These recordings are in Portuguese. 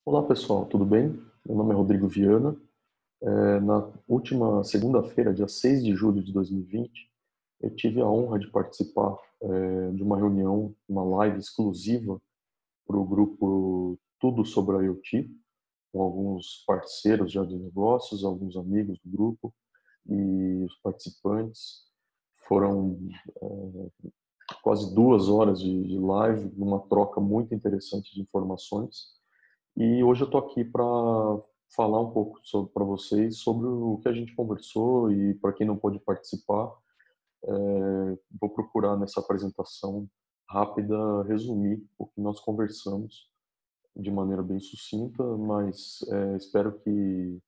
Olá pessoal, tudo bem? Meu nome é Rodrigo Viana. Na última segunda-feira, dia 6 de julho de 2020, eu tive a honra de participar de uma reunião, uma live exclusiva para o grupo Tudo sobre a IoT, com alguns parceiros já de negócios, alguns amigos do grupo e os participantes. Foram quase 2 horas de live, uma troca muito interessante de informações. E hoje eu estou aqui para falar um pouco para vocês sobre o que a gente conversou e para quem não pôde participar, vou procurar nessa apresentação rápida resumir o que nós conversamos de maneira bem sucinta, mas espero que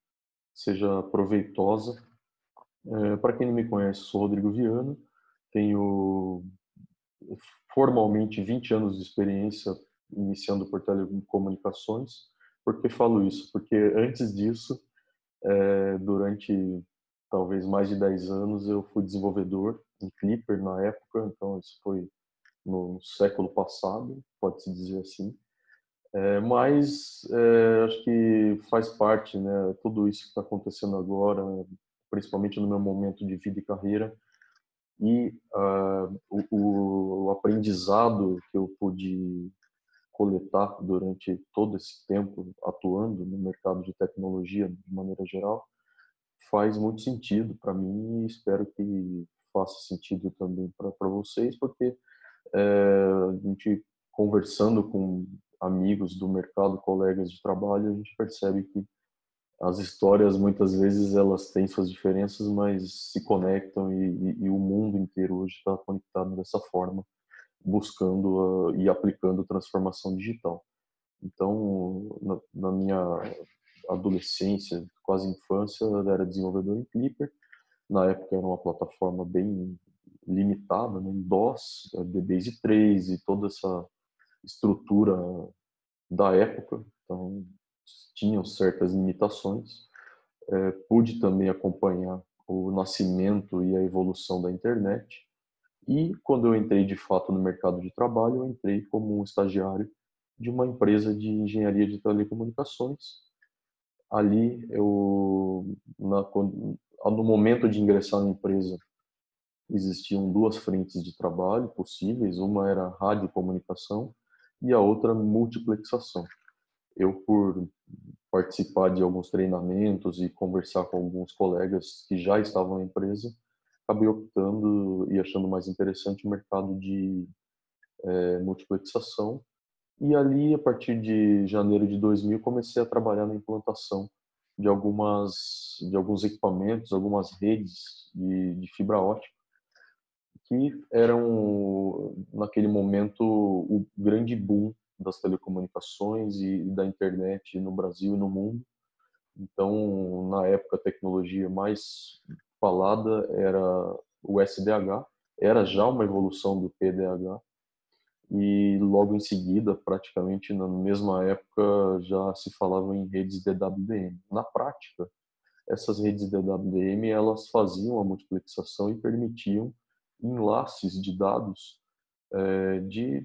seja proveitosa. Para quem não me conhece, sou Rodrigo Viana, tenho formalmente 20 anos de experiência iniciando por telecomunicações. Por que falo isso? Porque antes disso, durante talvez mais de 10 anos, eu fui desenvolvedor em Clipper na época, então isso foi no século passado, pode-se dizer assim. Mas acho que faz parte, né, tudo isso que está acontecendo agora, principalmente no meu momento de vida e carreira, e o aprendizado que eu pude coletar durante todo esse tempo atuando no mercado de tecnologia de maneira geral faz muito sentido para mim e espero que faça sentido também para vocês, porque a gente conversando com amigos do mercado, colegas de trabalho, a gente percebe que as histórias muitas vezes elas têm suas diferenças, mas se conectam e o mundo inteiro hoje está conectado dessa forma, buscando e aplicando transformação digital. Então, na minha adolescência, quase infância, eu era desenvolvedor em Clipper. Na época era uma plataforma bem limitada, né, em DOS, DBase 3 e toda essa estrutura da época. Então, tinham certas limitações. Pude também acompanhar o nascimento e a evolução da internet. E quando eu entrei de fato no mercado de trabalho, eu entrei como um estagiário de uma empresa de engenharia de telecomunicações. Ali, no momento de ingressar na empresa, existiam duas frentes de trabalho possíveis. Uma era radiocomunicação e a outra multiplexação. Eu, por participar de alguns treinamentos e conversar com alguns colegas que já estavam na empresa, acabei optando e achando mais interessante o mercado de multiplexação. E ali, a partir de janeiro de 2000, comecei a trabalhar na implantação de alguns equipamentos, algumas redes de fibra ótica, que eram, naquele momento, o grande boom das telecomunicações e da internet no Brasil e no mundo. Então, na época, a tecnologia mais falada era o SDH, era já uma evolução do PDH, e logo em seguida, praticamente na mesma época, já se falava em redes DWDM. Na prática, essas redes DWDM elas faziam a multiplexação e permitiam enlaces de dados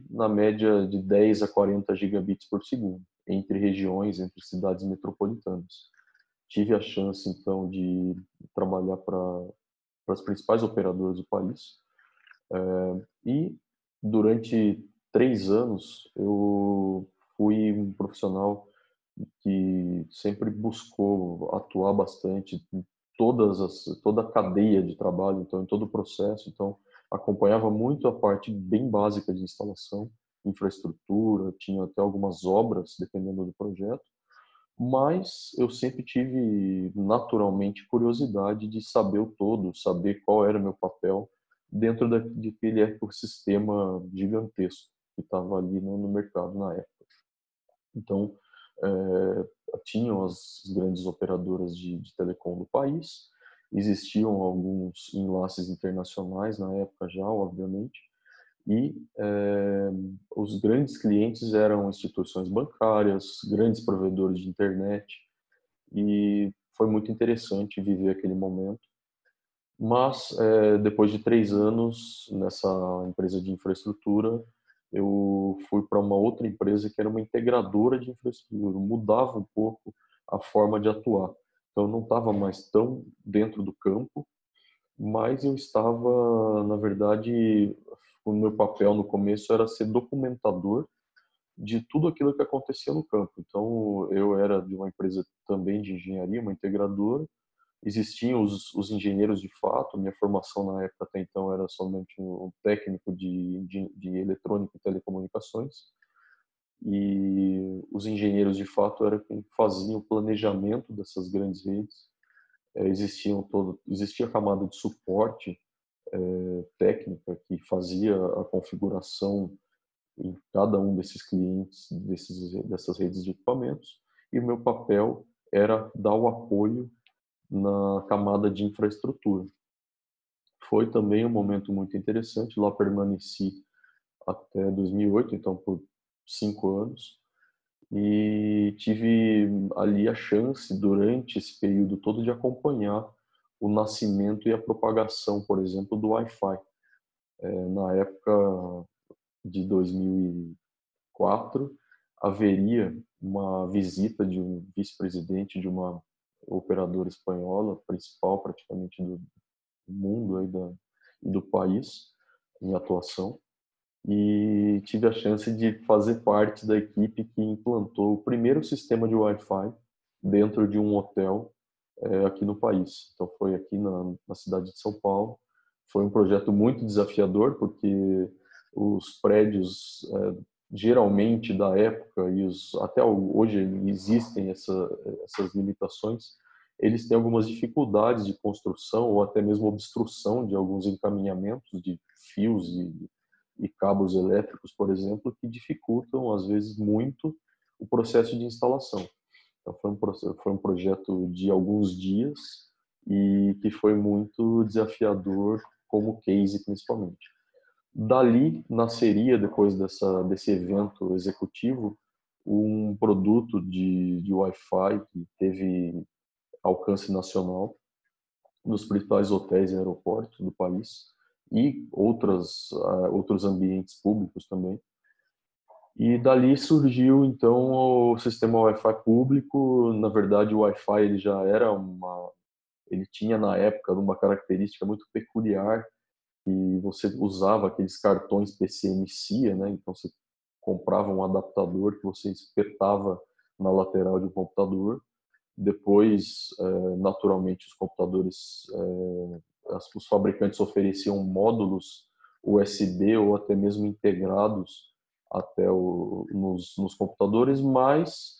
na média de 10 a 40 gigabits por segundo entre regiões, entre cidades metropolitanas. Tive a chance então de trabalhar para as principais operadoras do país, e durante 3 anos eu fui um profissional que sempre buscou atuar bastante em toda a cadeia de trabalho, então em todo o processo. Então acompanhava muito a parte bem básica de instalação, infraestrutura, tinha até algumas obras dependendo do projeto, mas eu sempre tive naturalmente curiosidade de saber o todo, saber qual era o meu papel dentro daquele ecossistema gigantesco que estava ali no mercado na época. Então, tinham as grandes operadoras de telecom do país, existiam alguns enlaces internacionais na época já, obviamente, e os grandes clientes eram instituições bancárias, grandes provedores de internet, e foi muito interessante viver aquele momento. Mas, depois de 3 anos nessa empresa de infraestrutura, eu fui para uma outra empresa que era uma integradora de infraestrutura, mudava um pouco a forma de atuar. Então, eu não estava mais tão dentro do campo, mas eu estava, na verdade, o meu papel no começo era ser documentador de tudo aquilo que acontecia no campo. Então, eu era de uma empresa também de engenharia, uma integradora. Existiam os engenheiros de fato. Minha formação na época até então era somente um técnico de eletrônica e telecomunicações. E os engenheiros de fato eram quem faziam o planejamento dessas grandes redes. Existia a camada de suporte técnica que fazia a configuração em cada um desses clientes, dessas redes de equipamentos, e o meu papel era dar o apoio na camada de infraestrutura. Foi também um momento muito interessante, lá permaneci até 2008, então por 5 anos, e tive ali a chance, durante esse período todo, de acompanhar o nascimento e a propagação, por exemplo, do Wi-Fi. Na época de 2004, haveria uma visita de um vice-presidente de uma operadora espanhola, principal praticamente do mundo aí e do país em atuação, e tive a chance de fazer parte da equipe que implantou o primeiro sistema de Wi-Fi dentro de um hotel aqui no país. Então foi aqui na cidade de São Paulo. Foi um projeto muito desafiador, porque os prédios geralmente da época e até hoje existem essas limitações. Eles têm algumas dificuldades de construção ou até mesmo obstrução de alguns encaminhamentos de fios e cabos elétricos, por exemplo, que dificultam às vezes muito o processo de instalação. Então foi um projeto de alguns dias e que foi muito desafiador como case principalmente. Dali nasceria, depois desse evento executivo, um produto de Wi-Fi que teve alcance nacional nos principais hotéis e aeroportos do país e outros ambientes públicos também. E dali surgiu então o sistema Wi-Fi público. Na verdade, o Wi-Fi ele tinha na época uma característica muito peculiar, e você usava aqueles cartões PCMC, né? Então você comprava um adaptador que você espetava na lateral de um computador. Depois, naturalmente, os computadores, os fabricantes ofereciam módulos USB ou até mesmo integrados até nos computadores, mas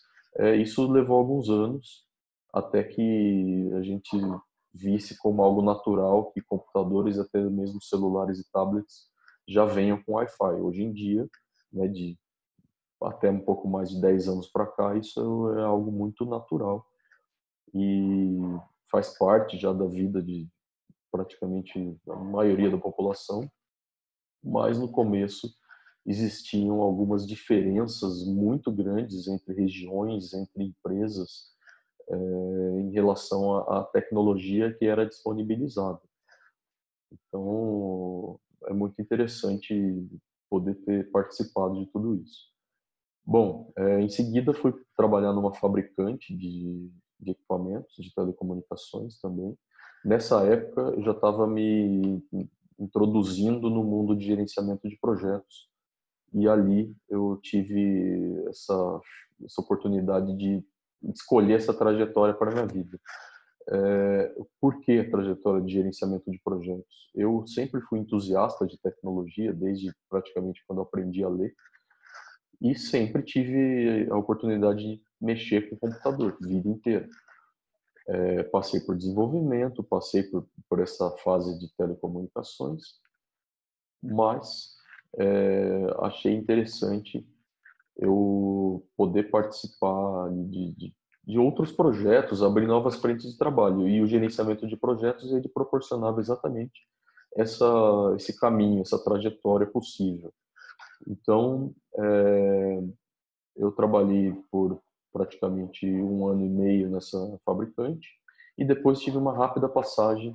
isso levou alguns anos até que a gente visse como algo natural que computadores, até mesmo celulares e tablets, já venham com Wi-Fi. Hoje em dia, né, de até um pouco mais de 10 anos para cá, isso é algo muito natural e faz parte já da vida de praticamente a maioria da população, mas no começo existiam algumas diferenças muito grandes entre regiões, entre empresas, em relação à tecnologia que era disponibilizada. Então, é muito interessante poder ter participado de tudo isso. Bom, em seguida fui trabalhar numa fabricante de equipamentos de telecomunicações também. Nessa época eu já estava me introduzindo no mundo de gerenciamento de projetos, e ali eu tive essa oportunidade de escolher essa trajetória para a minha vida. Por que a trajetória de gerenciamento de projetos? Eu sempre fui entusiasta de tecnologia, desde praticamente quando eu aprendi a ler, e sempre tive a oportunidade de mexer com o computador, a vida inteira. Passei por desenvolvimento, passei por essa fase de telecomunicações, mas achei interessante eu poder participar de outros projetos, abrir novas frentes de trabalho. E o gerenciamento de projetos, ele proporcionava exatamente esse caminho, essa trajetória possível. Então, eu trabalhei por praticamente 1 ano e meio nessa fabricante, e depois tive uma rápida passagem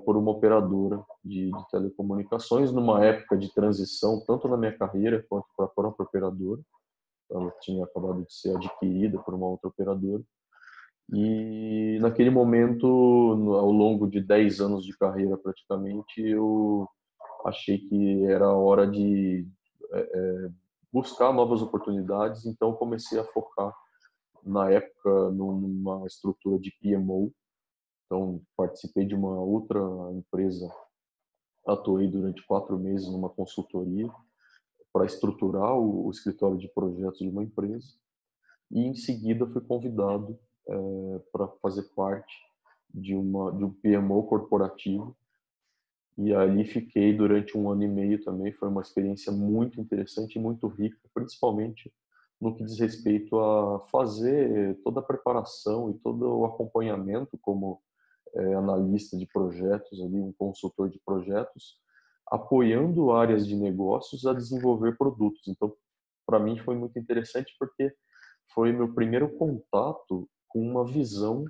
por uma operadora de telecomunicações, numa época de transição, tanto na minha carreira quanto para a própria operadora. Ela tinha acabado de ser adquirida por uma outra operadora. E naquele momento, ao longo de 10 anos de carreira praticamente, eu achei que era hora de buscar novas oportunidades, então comecei a focar, na época, numa estrutura de PMO. Então, participei de uma outra empresa, atuei durante 4 meses numa consultoria para estruturar o escritório de projetos de uma empresa, e em seguida fui convidado para fazer parte de um PMO corporativo, e ali fiquei durante 1 ano e meio também. Foi uma experiência muito interessante e muito rica, principalmente no que diz respeito a fazer toda a preparação e todo o acompanhamento como analista de projetos, ali, um consultor de projetos, apoiando áreas de negócios a desenvolver produtos. Então, para mim foi muito interessante porque foi meu primeiro contato com uma visão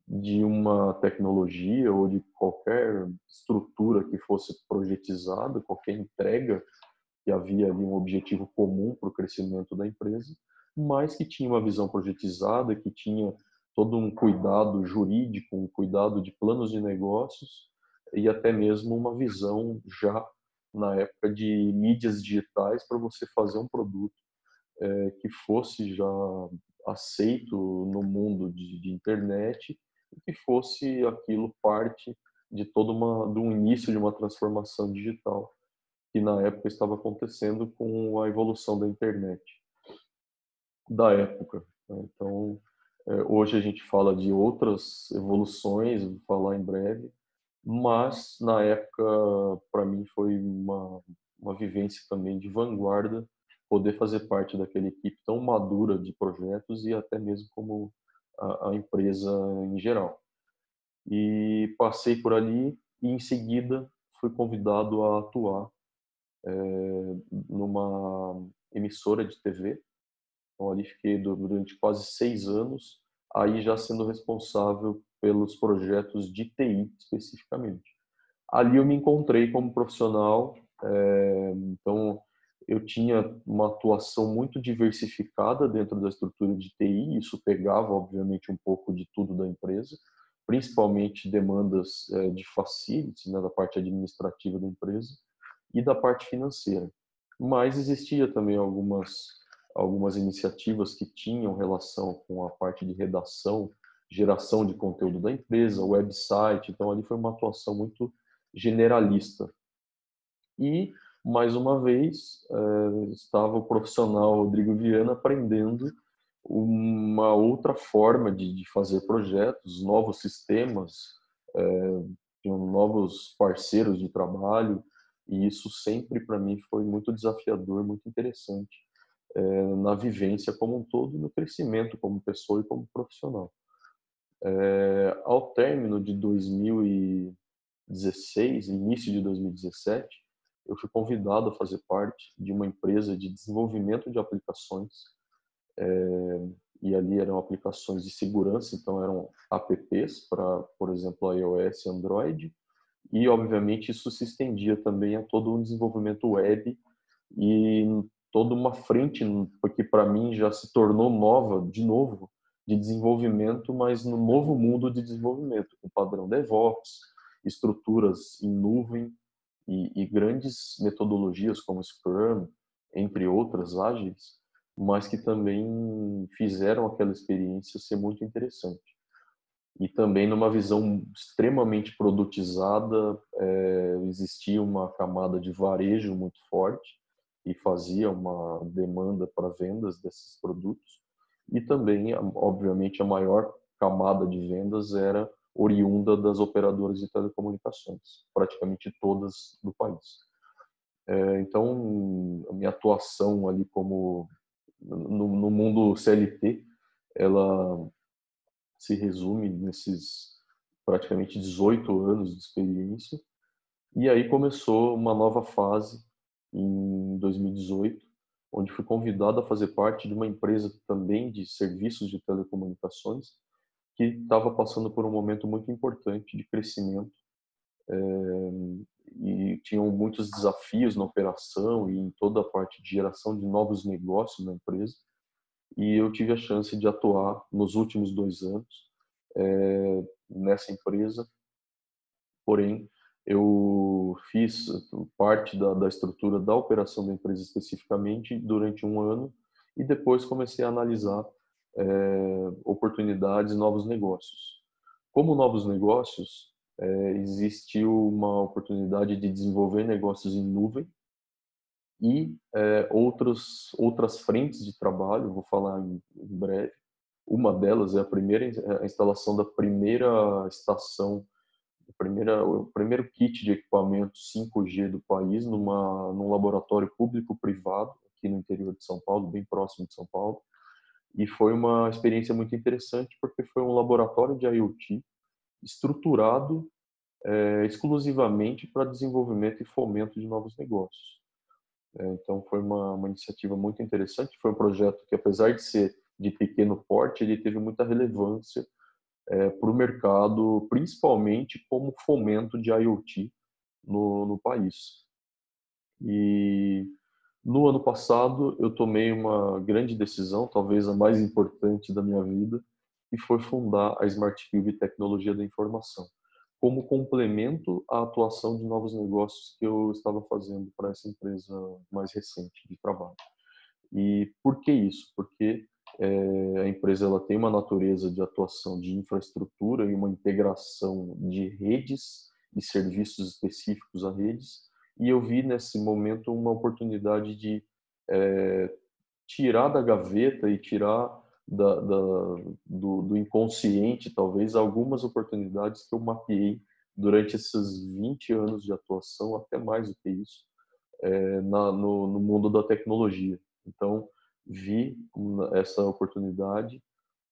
de uma tecnologia ou de qualquer estrutura que fosse projetizada, qualquer entrega que havia ali um objetivo comum para o crescimento da empresa, mas que tinha uma visão projetizada, que tinha todo um cuidado jurídico, um cuidado de planos de negócios e até mesmo uma visão já na época de mídias digitais para você fazer um produto que fosse já aceito no mundo de internet e que fosse aquilo parte de um início de uma transformação digital que na época estava acontecendo com a evolução da internet da época, né? Então, hoje a gente fala de outras evoluções, vou falar em breve, mas na época, para mim, foi uma vivência também de vanguarda poder fazer parte daquela equipe tão madura de projetos e até mesmo como a empresa em geral. E passei por ali e em seguida fui convidado a atuar numa emissora de TV. Então, ali fiquei durante quase 6 anos, aí já sendo responsável pelos projetos de TI especificamente. Ali eu me encontrei como profissional, então eu tinha uma atuação muito diversificada dentro da estrutura de TI, isso pegava, obviamente, um pouco de tudo da empresa, principalmente demandas de facilities, né, da parte administrativa da empresa e da parte financeira. Mas existia também algumas iniciativas que tinham relação com a parte de redação, geração de conteúdo da empresa, website, então ali foi uma atuação muito generalista. E, mais uma vez, estava o profissional Rodrigo Viana aprendendo uma outra forma de fazer projetos, novos sistemas, novos parceiros de trabalho, e isso sempre para mim foi muito desafiador, muito interessante, na vivência como um todo e no crescimento como pessoa e como profissional. Ao término de 2016, início de 2017, eu fui convidado a fazer parte de uma empresa de desenvolvimento de aplicações, e ali eram aplicações de segurança, então eram apps para, por exemplo, iOS e Android, e obviamente isso se estendia também a todo um desenvolvimento web e toda uma frente, porque para mim já se tornou nova, de novo, de desenvolvimento, mas no novo mundo de desenvolvimento, com padrão DevOps, estruturas em nuvem e grandes metodologias como Scrum, entre outras ágeis, mas que também fizeram aquela experiência ser muito interessante. E também numa visão extremamente produtizada, existia uma camada de varejo muito forte e fazia uma demanda para vendas desses produtos. E também, obviamente, a maior camada de vendas era oriunda das operadoras de telecomunicações, praticamente todas do país. Então, a minha atuação ali como no mundo CLT, ela se resume nesses praticamente 18 anos de experiência. E aí começou uma nova fase em 2018, onde fui convidado a fazer parte de uma empresa também de serviços de telecomunicações que estava passando por um momento muito importante de crescimento e tinham muitos desafios na operação e em toda a parte de geração de novos negócios na empresa. E eu tive a chance de atuar nos últimos 2 anos nessa empresa. Porém, eu fiz parte da estrutura da operação da empresa especificamente durante 1 ano e depois comecei a analisar oportunidades e novos negócios. Como novos negócios, existiu uma oportunidade de desenvolver negócios em nuvem e outras frentes de trabalho, vou falar em breve. Uma delas é a instalação da primeira estação, o primeiro kit de equipamento 5G do país num laboratório público-privado aqui no interior de São Paulo, bem próximo de São Paulo. E foi uma experiência muito interessante porque foi um laboratório de IoT estruturado exclusivamente para desenvolvimento e fomento de novos negócios. Então foi uma iniciativa muito interessante, foi um projeto que, apesar de ser de pequeno porte, ele teve muita relevância para o mercado, principalmente como fomento de IoT no país. E no ano passado eu tomei uma grande decisão, talvez a mais importante da minha vida, que foi fundar a Smart Cube Tecnologia da Informação, como complemento à atuação de novos negócios que eu estava fazendo para essa empresa mais recente de trabalho. E por que isso? Porque a empresa ela tem uma natureza de atuação de infraestrutura e uma integração de redes e serviços específicos a redes, e eu vi nesse momento uma oportunidade de tirar da gaveta e tirar do inconsciente, talvez, algumas oportunidades que eu mapeei durante esses 20 anos de atuação, até mais do que isso, no mundo da tecnologia. Então, vi essa oportunidade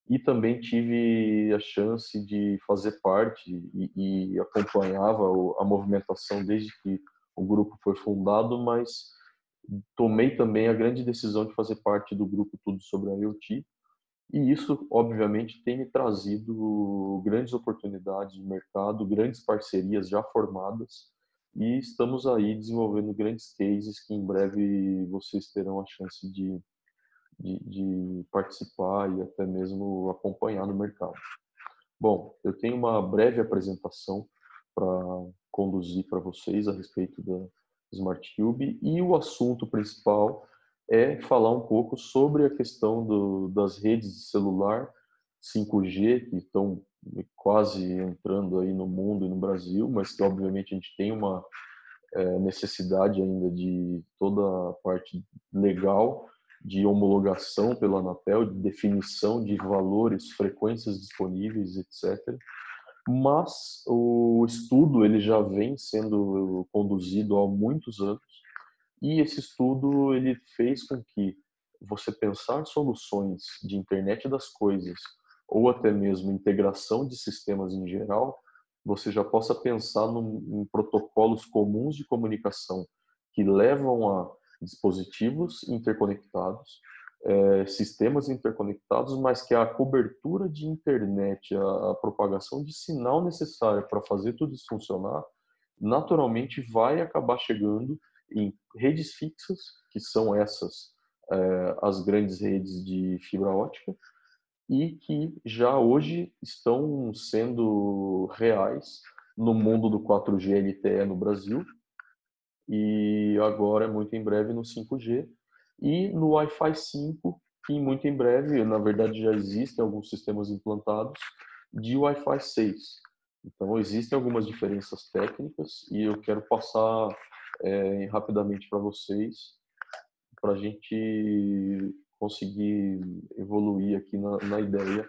e também tive a chance de fazer parte e acompanhava a movimentação desde que o grupo foi fundado, mas tomei também a grande decisão de fazer parte do grupo Tudo sobre a IoT, e isso, obviamente, tem me trazido grandes oportunidades de mercado, grandes parcerias já formadas, e estamos aí desenvolvendo grandes cases que em breve vocês terão a chance de participar e até mesmo acompanhar no mercado. Bom, eu tenho uma breve apresentação para conduzir para vocês a respeito da Smart Cube, e o assunto principal é falar um pouco sobre a questão das redes de celular 5G, que estão quase entrando aí no mundo e no Brasil, mas que obviamente a gente tem uma necessidade ainda de toda a parte legal, de homologação pela Anatel, de definição de valores, frequências disponíveis, etc. Mas o estudo ele já vem sendo conduzido há muitos anos, e esse estudo ele fez com que você pensar soluções de internet das coisas ou até mesmo integração de sistemas em geral, você já possa pensar em protocolos comuns de comunicação que levam a dispositivos interconectados, sistemas interconectados, mas que a cobertura de internet, a propagação de sinal necessária para fazer tudo isso funcionar, naturalmente vai acabar chegando em redes fixas, que são essas as grandes redes de fibra ótica, e que já hoje estão sendo reais no mundo do 4G LTE no Brasil, e agora, muito em breve, no 5G, e no Wi-Fi 5, que muito em breve, na verdade já existem alguns sistemas implantados, de Wi-Fi 6. Então, existem algumas diferenças técnicas e eu quero passar rapidamente para vocês, para a gente conseguir evoluir aqui na ideia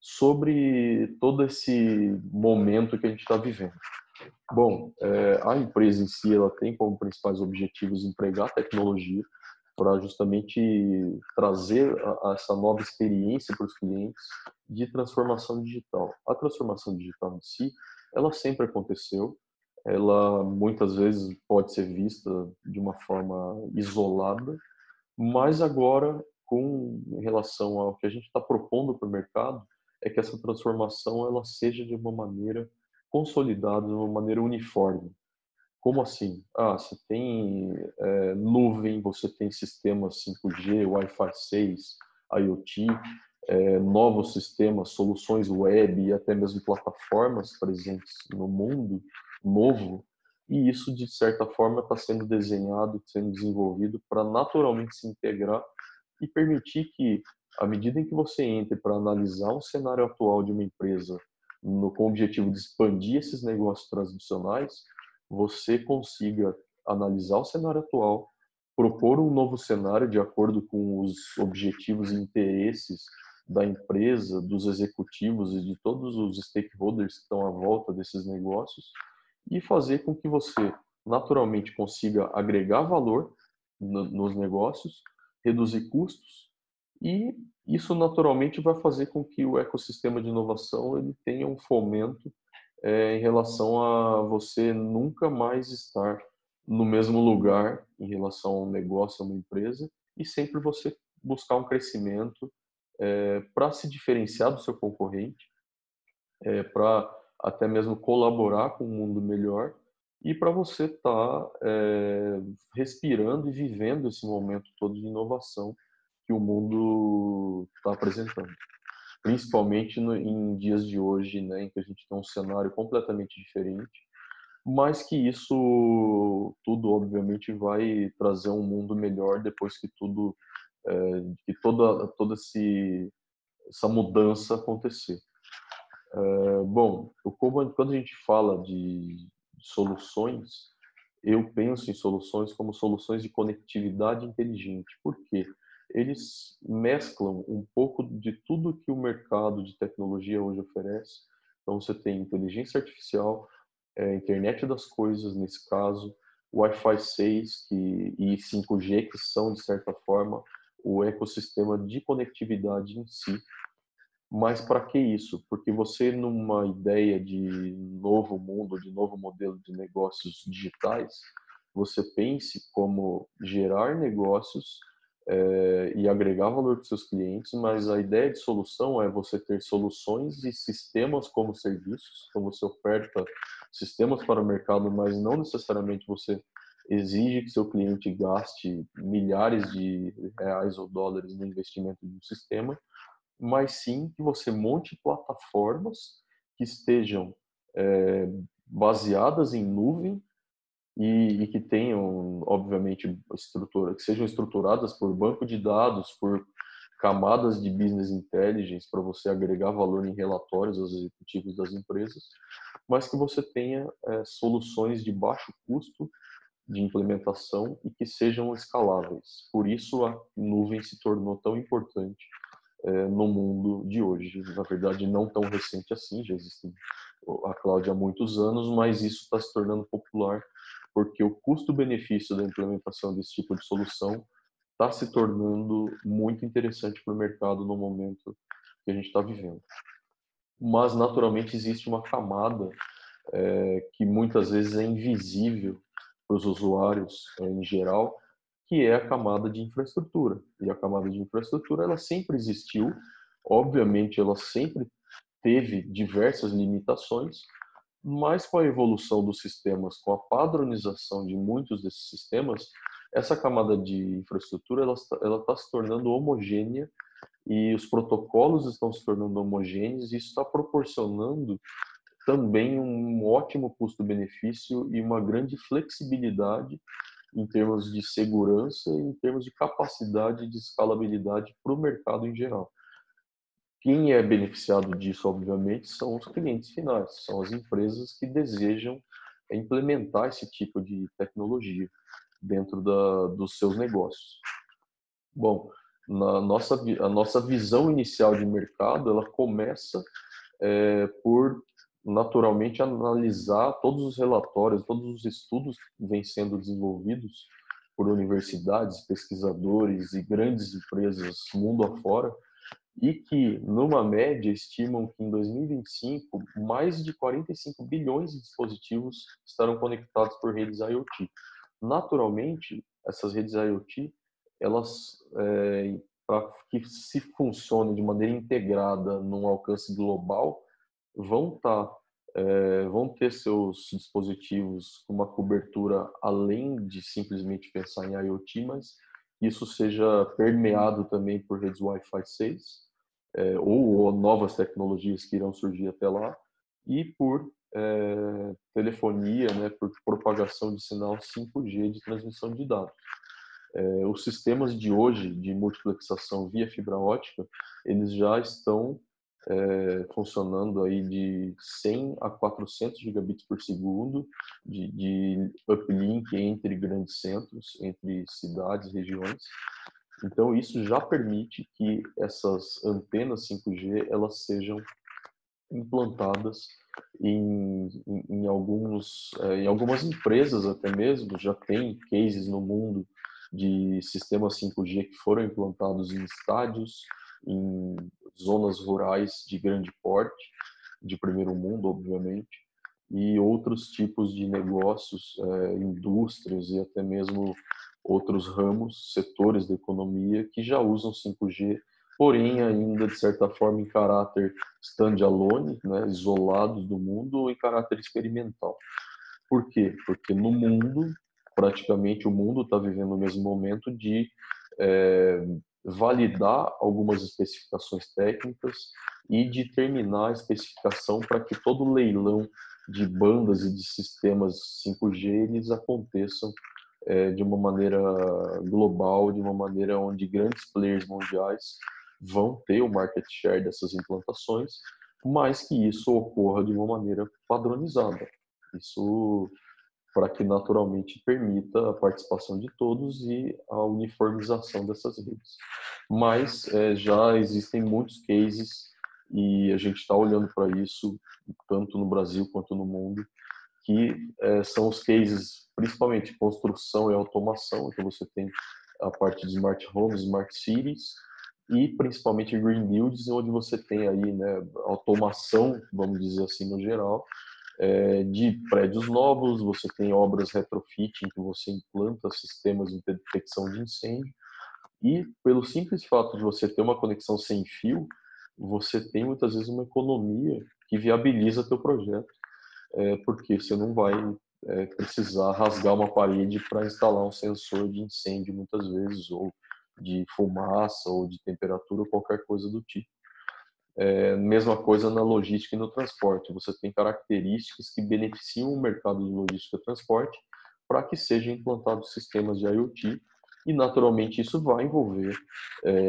sobre todo esse momento que a gente está vivendo. Bom, a empresa em si ela tem como principais objetivos empregar tecnologia para justamente trazer essa nova experiência para os clientes de transformação digital. A transformação digital em si, ela sempre aconteceu, ela muitas vezes pode ser vista de uma forma isolada, mas agora, em relação ao que a gente está propondo para o mercado, é que essa transformação ela seja de uma maneira consolidados de uma maneira uniforme. Como assim? Você tem nuvem, você tem sistemas 5G, Wi-Fi 6, IoT, novos sistemas, soluções web e até mesmo plataformas presentes no mundo novo. E isso, de certa forma, está sendo desenhado, sendo desenvolvido para naturalmente se integrar e permitir que, à medida em que você entre para analisar um cenário atual de uma empresa com o objetivo de expandir esses negócios tradicionais, você consiga analisar o cenário atual, propor um novo cenário de acordo com os objetivos e interesses da empresa, dos executivos e de todos os stakeholders que estão à volta desses negócios e fazer com que você naturalmente consiga agregar valor nos negócios, reduzir custos e isso naturalmente vai fazer com que o ecossistema de inovação ele tenha um fomento em relação a você nunca mais estar no mesmo lugar em relação a um negócio, a uma empresa, e sempre você buscar um crescimento para se diferenciar do seu concorrente, para até mesmo colaborar com um mundo melhor e para você estar respirando e vivendo esse momento todo de inovação que o mundo está apresentando, principalmente em dias de hoje, né, em que a gente tem um cenário completamente diferente, mas que isso tudo obviamente vai trazer um mundo melhor depois que tudo, que toda essa mudança acontecer. Bom, quando a gente fala de soluções, eu penso em soluções como soluções de conectividade inteligente. Por quê? Eles mesclam um pouco de tudo que o mercado de tecnologia hoje oferece. Então, você tem inteligência artificial, internet das coisas, nesse caso, Wi-Fi 6 e 5G, que são, de certa forma, o ecossistema de conectividade em si. Mas para que isso? Porque você, numa ideia de novo mundo, de novo modelo de negócios digitais, você pense como gerar negócios e agregar valor para os seus clientes, mas a ideia de solução é você ter soluções e sistemas como serviços, então você oferta sistemas para o mercado, mas não necessariamente você exige que seu cliente gaste milhares de reais ou dólares no investimento de um sistema, mas sim que você monte plataformas que estejam baseadas em nuvem e que tenham, obviamente, estrutura, que sejam estruturadas por banco de dados, por camadas de business intelligence para você agregar valor em relatórios aos executivos das empresas, mas que você tenha soluções de baixo custo de implementação e que sejam escaláveis. Por isso a nuvem se tornou tão importante no mundo de hoje. Na verdade, não tão recente assim, já existe a cloud há muitos anos, mas isso está se tornando popular porque o custo-benefício da implementação desse tipo de solução está se tornando muito interessante para o mercado no momento que a gente está vivendo. Mas, naturalmente, existe uma camada que muitas vezes é invisível para os usuários em geral, que é a camada de infraestrutura. E a camada de infraestrutura ela sempre existiu, obviamente ela sempre teve diversas limitações, mas com a evolução dos sistemas, com a padronização de muitos desses sistemas, essa camada de infraestrutura ela está se tornando homogênea e os protocolos estão se tornando homogêneos e isso está proporcionando também um ótimo custo-benefício e uma grande flexibilidade em termos de segurança e em termos de capacidade de escalabilidade para o mercado em geral. Quem é beneficiado disso, obviamente, são os clientes finais, são as empresas que desejam implementar esse tipo de tecnologia dentro dos seus negócios. Bom, a nossa visão inicial de mercado, ela começa por naturalmente analisar todos os relatórios, todos os estudos que vêm sendo desenvolvidos por universidades, pesquisadores e grandes empresas mundo afora, e que, numa média, estimam que em 2025 mais de 45 bilhões de dispositivos estarão conectados por redes IoT. Naturalmente, essas redes IoT, elas, para que se funcionem de maneira integrada num alcance global, vão estar vão ter seus dispositivos com uma cobertura além de simplesmente pensar em IoT, mas isso seja permeado também por redes Wi-Fi 6, ou novas tecnologias que irão surgir até lá, e por telefonia, né, por propagação de sinal 5G de transmissão de dados. Os sistemas de hoje de multiplexação via fibra ótica, eles já estão funcionando aí de 100 a 400 gigabits por segundo de uplink entre grandes centros, entre cidades, regiões. Então isso já permite que essas antenas 5G elas sejam implantadas em algumas empresas até mesmo, já tem cases no mundo de sistemas 5G que foram implantados em estádios, em zonas rurais de grande porte, de primeiro mundo, obviamente, e outros tipos de negócios, indústrias e até mesmo outros ramos, setores da economia que já usam 5G, porém ainda de certa forma em caráter standalone, né, isolados do mundo ou em caráter experimental. Por quê? Porque no mundo, praticamente o mundo está vivendo o mesmo momento de validar algumas especificações técnicas e de terminar a especificação para que todo leilão de bandas e de sistemas 5G eles aconteçam de uma maneira global, de uma maneira onde grandes players mundiais vão ter o market share dessas implantações, mas que isso ocorra de uma maneira padronizada. Isso para que naturalmente permita a participação de todos e a uniformização dessas redes. Mas já existem muitos cases e a gente está olhando para isso tanto no Brasil quanto no mundo, que são os cases principalmente construção e automação, que você tem a parte de smart homes, smart cities e principalmente green builds, onde você tem aí, né, automação, vamos dizer assim no geral, de prédios novos, você tem obras retrofit em que você implanta sistemas de detecção de incêndio e pelo simples fato de você ter uma conexão sem fio, você tem muitas vezes uma economia que viabiliza teu projeto, porque você não vai precisar rasgar uma parede para instalar um sensor de incêndio muitas vezes, ou de fumaça, ou de temperatura, ou qualquer coisa do tipo. Mesma coisa na logística e no transporte. Você tem características que beneficiam o mercado de logística e transporte para que sejam implantados sistemas de IoT e, naturalmente, isso vai envolver,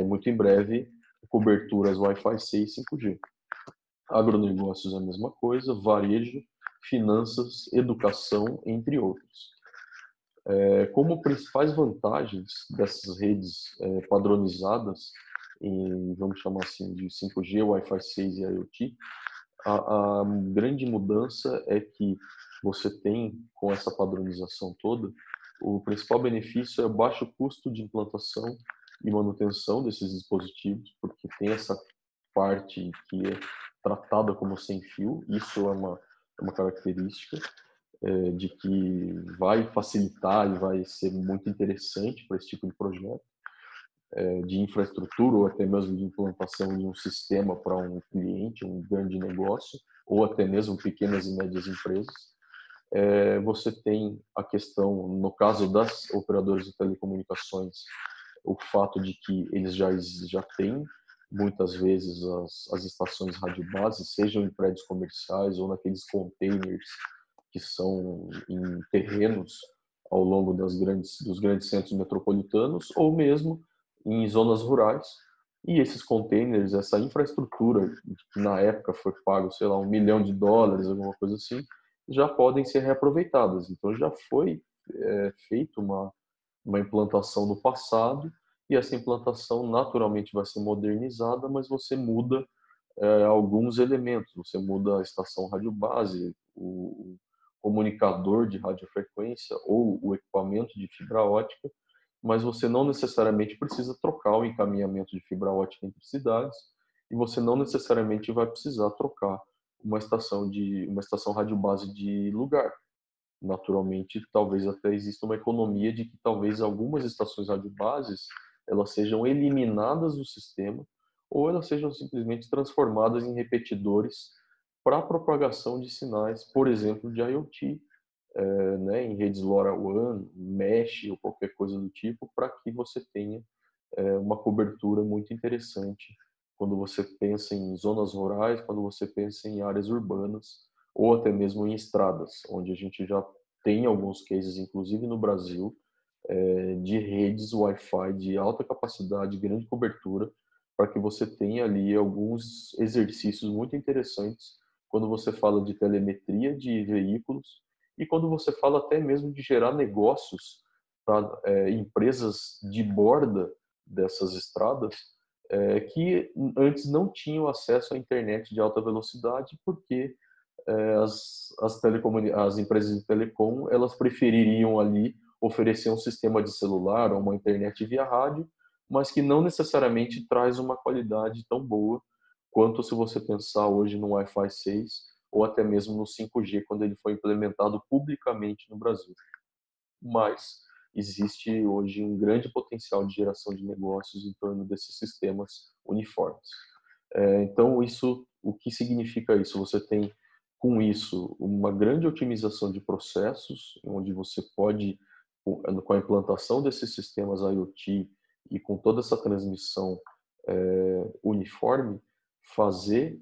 muito em breve, coberturas Wi-Fi 6 e 5G. Agronegócios é a mesma coisa, varejo, finanças, educação, entre outros. Como principais vantagens dessas redes padronizadas, vamos chamar assim, de 5G, Wi-Fi 6 e IoT, a grande mudança é que você tem, com essa padronização toda, o principal benefício é o baixo custo de implantação e manutenção desses dispositivos, porque tem essa parte que é tratada como sem fio, isso é uma característica de que vai facilitar e vai ser muito interessante para esse tipo de projeto, de infraestrutura ou até mesmo de implantação de um sistema para um cliente, um grande negócio, ou até mesmo pequenas e médias empresas. Você tem a questão, no caso das operadoras de telecomunicações, o fato de que eles já têm muitas vezes as estações rádio base, sejam em prédios comerciais ou naqueles containers que são em terrenos ao longo dos grandes centros metropolitanos ou mesmo em zonas rurais. E esses containers, essa infraestrutura, que na época foi pago, sei lá, US$ 1 milhão, alguma coisa assim, já podem ser reaproveitadas. Então já foi feita uma implantação no passado e essa implantação naturalmente vai ser modernizada, mas você muda alguns elementos. Você muda a estação rádio base, o comunicador de radiofrequência ou o equipamento de fibra ótica, mas você não necessariamente precisa trocar o encaminhamento de fibra ótica entre cidades e você não necessariamente vai precisar trocar uma estação rádio base de lugar. Naturalmente, talvez até exista uma economia de que talvez algumas estações rádio bases elas sejam eliminadas do sistema ou elas sejam simplesmente transformadas em repetidores para a propagação de sinais, por exemplo, de IoT, né, em redes LoRaWAN, Mesh ou qualquer coisa do tipo, para que você tenha uma cobertura muito interessante quando você pensa em zonas rurais, quando você pensa em áreas urbanas ou até mesmo em estradas, onde a gente já tem alguns cases, inclusive no Brasil, de redes Wi-Fi de alta capacidade, grande cobertura, para que você tenha ali alguns exercícios muito interessantes quando você fala de telemetria de veículos e quando você fala até mesmo de gerar negócios para empresas de borda dessas estradas que antes não tinham acesso à internet de alta velocidade porque as empresas de telecom elas prefeririam ali oferecer um sistema de celular ou uma internet via rádio, mas que não necessariamente traz uma qualidade tão boa quanto se você pensar hoje no Wi-Fi 6 ou até mesmo no 5G quando ele foi implementado publicamente no Brasil. Mas existe hoje um grande potencial de geração de negócios em torno desses sistemas uniformes. Então, o que significa isso? Você tem, com isso, uma grande otimização de processos, onde você pode, com a implantação desses sistemas IoT e com toda essa transmissão uniforme, fazer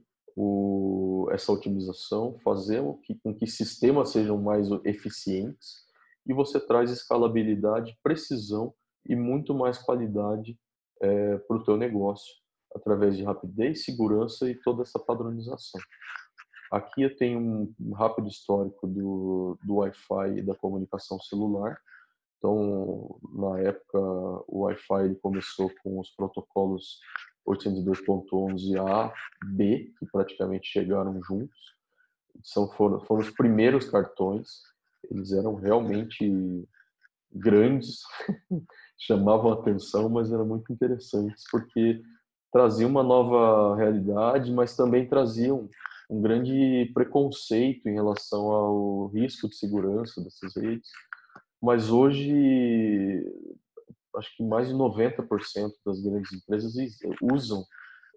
essa otimização, fazer com que sistemas sejam mais eficientes e você traz escalabilidade, precisão e muito mais qualidade para o teu negócio, através de rapidez, segurança e toda essa padronização. Aqui eu tenho um rápido histórico do Wi-Fi e da comunicação celular. Então, na época, o Wi-Fi ele começou com os protocolos 802.11a, B, que praticamente chegaram juntos. Foram os primeiros cartões. Eles eram realmente grandes, chamavam atenção, mas eram muito interessantes, porque traziam uma nova realidade, mas também traziam um grande preconceito em relação ao risco de segurança dessas redes. Mas hoje, acho que mais de 90% das grandes empresas usam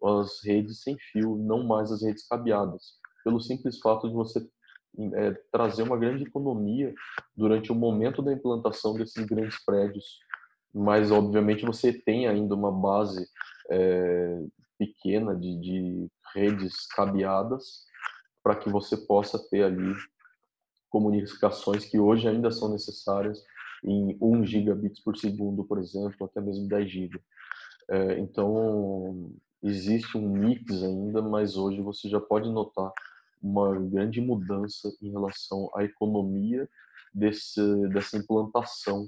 as redes sem fio, não mais as redes cabeadas, pelo simples fato de você trazer uma grande economia durante o momento da implantação desses grandes prédios. Mas, obviamente, você tem ainda uma base pequena de redes cabeadas para que você possa ter ali comunicações que hoje ainda são necessárias em 1 gigabits por segundo, por exemplo, até mesmo 10 GB. Então, existe um mix ainda, mas hoje você já pode notar uma grande mudança em relação à economia dessa implantação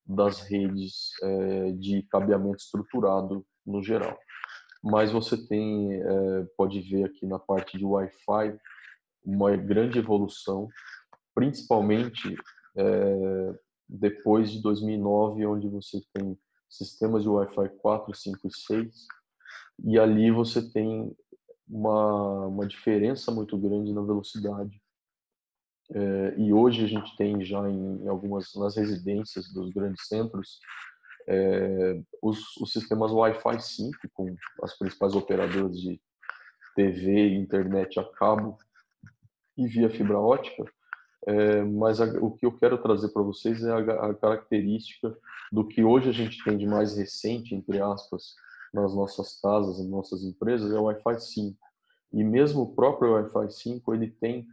das redes de cabeamento estruturado no geral. Mas você pode ver aqui na parte de Wi-Fi uma grande evolução, principalmente depois de 2009, onde você tem sistemas de Wi-Fi 4, 5 e 6, e ali você tem uma diferença muito grande na velocidade. E hoje a gente tem já nas residências dos grandes centros, os sistemas Wi-Fi 5, com as principais operadoras de TV e internet a cabo e via fibra ótica, mas o que eu quero trazer para vocês é a característica do que hoje a gente tem de mais recente, entre aspas, nas nossas casas, nas nossas empresas, é o Wi-Fi 5. E mesmo o próprio Wi-Fi 5, ele tem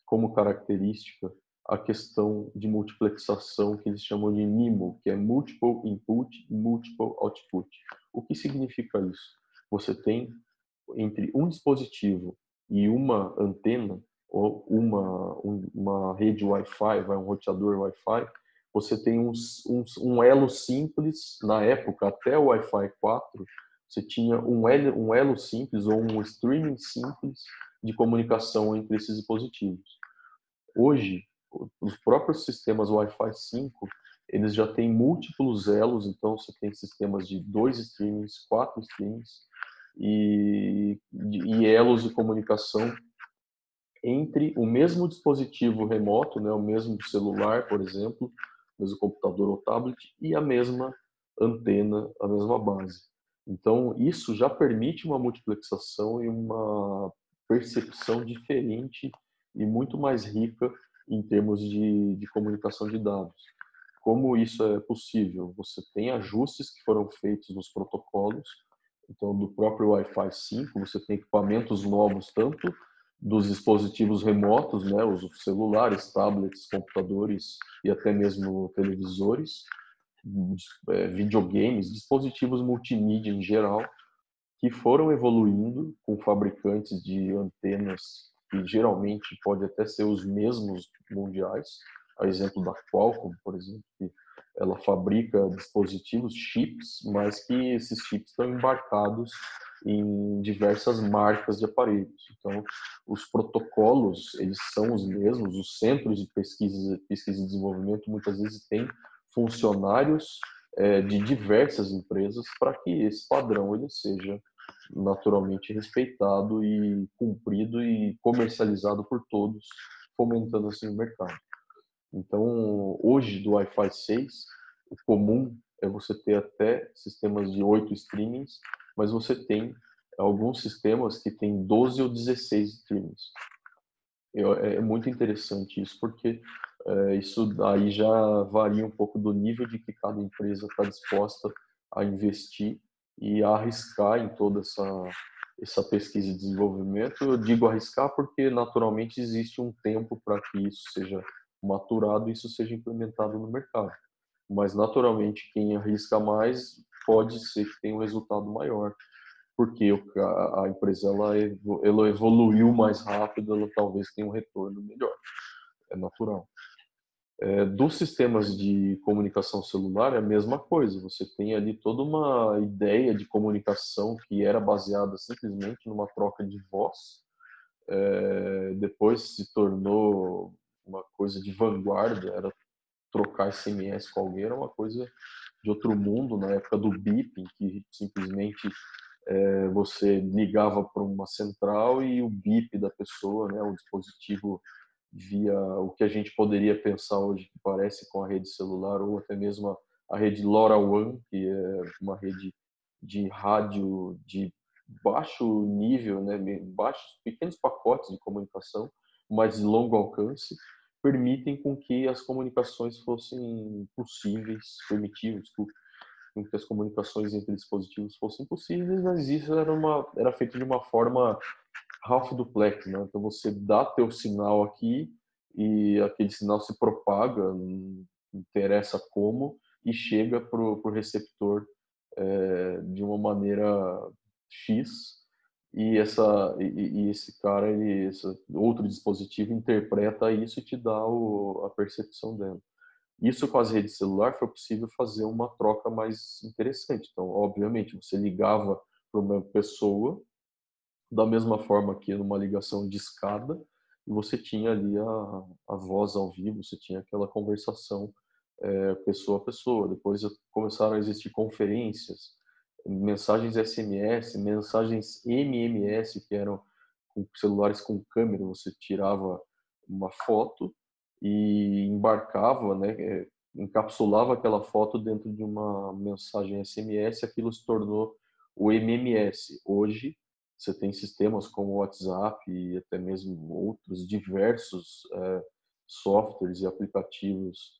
como característica a questão de multiplexação, que eles chamam de MIMO, que é Multiple Input, Multiple Output. O que significa isso? Você tem entre um dispositivo e uma antena, ou uma rede Wi-Fi, um roteador Wi-Fi, você tem um elo simples, na época, até o Wi-Fi 4, você tinha um elo simples ou um streaming simples de comunicação entre esses dispositivos. Hoje, os próprios sistemas Wi-Fi 5, eles já têm múltiplos elos, então você tem sistemas de 2 streamings, 4 streamings, e elos de comunicação entre o mesmo dispositivo remoto, né, o mesmo celular, por exemplo, o mesmo computador ou tablet, e a mesma antena, a mesma base. Então, isso já permite uma multiplexação e uma percepção diferente e muito mais rica em termos de comunicação de dados. Como isso é possível? Você tem ajustes que foram feitos nos protocolos, então do próprio Wi-Fi 5, você tem equipamentos novos, tanto dos dispositivos remotos, né, os celulares, tablets, computadores e até mesmo televisores, videogames, dispositivos multimídia em geral, que foram evoluindo com fabricantes de antenas que geralmente pode até ser os mesmos mundiais, a exemplo da Qualcomm, por exemplo, que ela fabrica dispositivos, chips, mas que esses chips estão embarcados em diversas marcas de aparelhos. Então, os protocolos, eles são os mesmos, os centros de pesquisa e desenvolvimento muitas vezes têm funcionários de diversas empresas para que esse padrão ele seja naturalmente respeitado e cumprido e comercializado por todos, fomentando assim o mercado. Então, hoje do Wi-Fi 6, o comum é você ter até sistemas de 8 streamings, mas você tem alguns sistemas que tem 12 ou 16 streamings. É muito interessante isso, porque isso aí já varia um pouco do nível de que cada empresa está disposta a investir e a arriscar em toda essa pesquisa e desenvolvimento. Eu digo arriscar porque naturalmente existe um tempo para que isso seja maturado e isso seja implementado no mercado. Mas naturalmente quem arrisca mais pode ser que tenha um resultado maior, porque a empresa ela evoluiu mais rápido, ela talvez tenha um retorno melhor. É natural. Dos sistemas de comunicação celular é a mesma coisa. Você tem ali toda uma ideia de comunicação que era baseada simplesmente numa troca de voz. Depois se tornou uma coisa de vanguarda, era trocar SMS com alguém, era uma coisa de outro mundo, na época do beeping, que simplesmente você ligava para uma central e o bip da pessoa, né, o dispositivo via o que a gente poderia pensar hoje que parece com a rede celular ou até mesmo a rede LoRaWAN, que é uma rede de rádio de baixo nível, né, baixos, pequenos pacotes de comunicação, mas de longo alcance, permitem com que as comunicações fossem possíveis, permitidas, com que as comunicações entre dispositivos fossem possíveis, mas isso era feito de uma forma half duplex, né? Então você dá teu sinal aqui e aquele sinal se propaga, não interessa como, e chega para o receptor de uma maneira X e esse cara, esse outro dispositivo interpreta isso e te dá a percepção dela. Isso com as redes celular foi possível fazer uma troca mais interessante. Então, obviamente, você ligava para uma pessoa da mesma forma que numa ligação de escada e você tinha ali a voz ao vivo, você tinha aquela conversação pessoa a pessoa. Depois começaram a existir conferências, mensagens SMS, mensagens MMS, que eram com celulares com câmera, você tirava uma foto e embarcava, né, encapsulava aquela foto dentro de uma mensagem SMS, aquilo se tornou o MMS. Hoje, você tem sistemas como o WhatsApp e até mesmo outros diversos softwares e aplicativos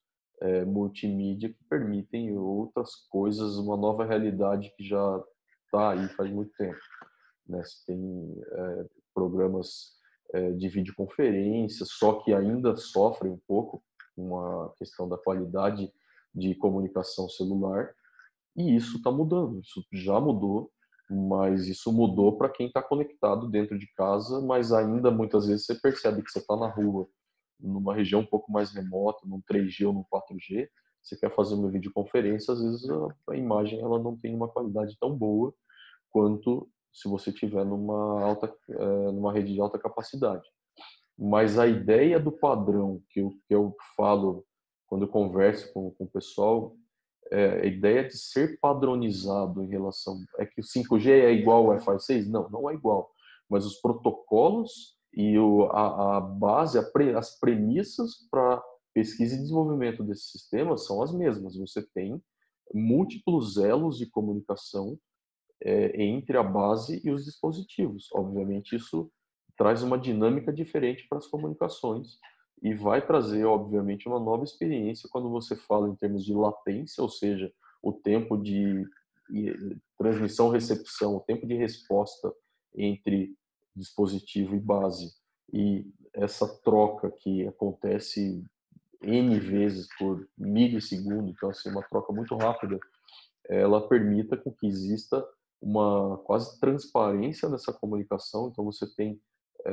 multimídia que permitem outras coisas, uma nova realidade que já está aí faz muito tempo. Né? Você tem programas de videoconferência, só que ainda sofrem um pouco com a questão da qualidade de comunicação celular, e isso está mudando, isso já mudou, mas isso mudou para quem está conectado dentro de casa, mas ainda muitas vezes você percebe que você está na rua, numa região um pouco mais remota, num 3G ou num 4G, você quer fazer uma videoconferência, às vezes a imagem ela não tem uma qualidade tão boa quanto se você tiver numa rede de alta capacidade. Mas a ideia do padrão que eu falo quando eu converso com o pessoal, a ideia de ser padronizado em relação... É que o 5G é igual ao Wi-Fi 6? Não, não é igual. Mas os protocolos e a base, as premissas para pesquisa e desenvolvimento desses sistemas são as mesmas. Você tem múltiplos elos de comunicação entre a base e os dispositivos. Obviamente, isso traz uma dinâmica diferente para as comunicações e vai trazer, obviamente, uma nova experiência quando você fala em termos de latência, ou seja, o tempo de transmissão-recepção, o tempo de resposta entre dispositivo e base, e essa troca que acontece N vezes por milissegundo, então assim, uma troca muito rápida, ela permita com que exista uma quase transparência nessa comunicação. Então você tem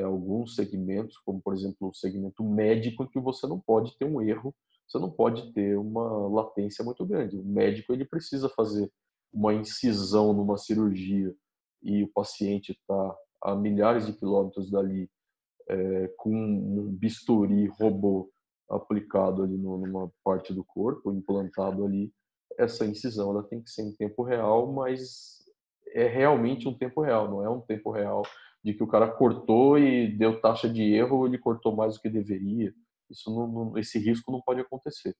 alguns segmentos, como por exemplo o segmento médico, em que você não pode ter um erro, você não pode ter uma latência muito grande. O médico ele precisa fazer uma incisão numa cirurgia e o paciente está a milhares de quilômetros dali, com um bisturi robô aplicado ali numa parte do corpo, implantado ali. Essa incisão ela tem que ser em tempo real, mas é realmente um tempo real, não é um tempo real de que o cara cortou e deu taxa de erro, ou ele cortou mais do que deveria. Isso esse risco não pode acontecer.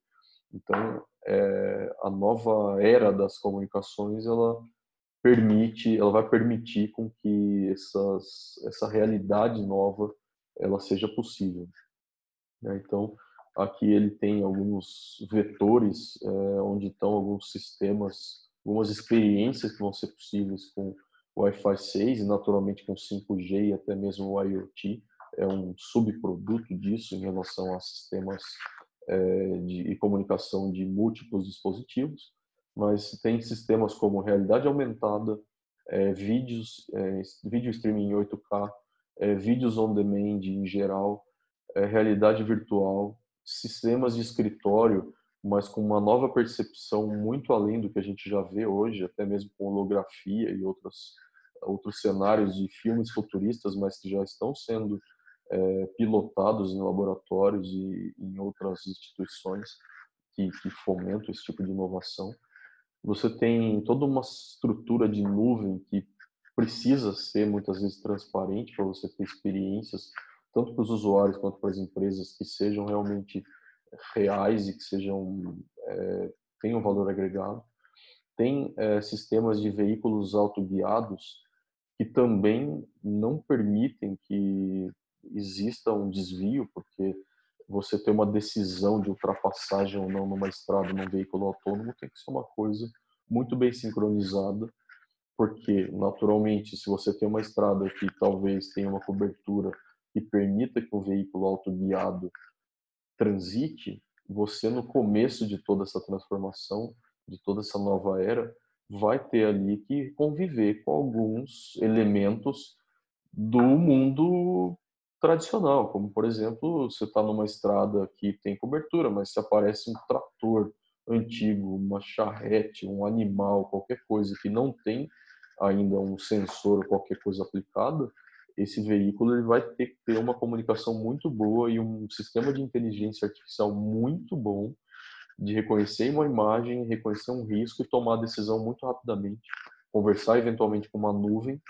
Então, a nova era das comunicações, ela vai permitir com que essa realidade nova ela seja possível, né? Então, aqui ele tem alguns vetores, onde estão alguns sistemas, algumas experiências que vão ser possíveis com o Wi-Fi 6 e naturalmente com 5G e até mesmo o IoT. É um subproduto disso em relação a sistemas de comunicação de múltiplos dispositivos, mas tem sistemas como realidade aumentada, vídeo streaming em 8K, vídeos on demand em geral, realidade virtual, sistemas de escritório, mas com uma nova percepção muito além do que a gente já vê hoje, até mesmo com holografia e outros cenários de filmes futuristas, mas que já estão sendo pilotados em laboratórios e em outras instituições que fomentam esse tipo de inovação. Você tem toda uma estrutura de nuvem que precisa ser muitas vezes transparente para você ter experiências tanto para os usuários quanto para as empresas que sejam realmente reais e que sejam tenham valor agregado. Tem sistemas de veículos autoguiados que também não permitem que exista um desvio, porque você ter uma decisão de ultrapassagem ou não numa estrada, num veículo autônomo, tem que ser uma coisa muito bem sincronizada, porque, naturalmente, se você tem uma estrada que talvez tenha uma cobertura que permita que um veículo autoguiado transite, você, no começo de toda essa transformação, de toda essa nova era, vai ter ali que conviver com alguns elementos do mundo tradicional, como por exemplo, você está numa estrada que tem cobertura, mas se aparece um trator antigo, uma charrete, um animal, qualquer coisa que não tem ainda um sensor ou qualquer coisa aplicada, esse veículo ele vai ter que ter uma comunicação muito boa e um sistema de inteligência artificial muito bom de reconhecer uma imagem, reconhecer um risco e tomar a decisão muito rapidamente, conversar eventualmente com uma nuvem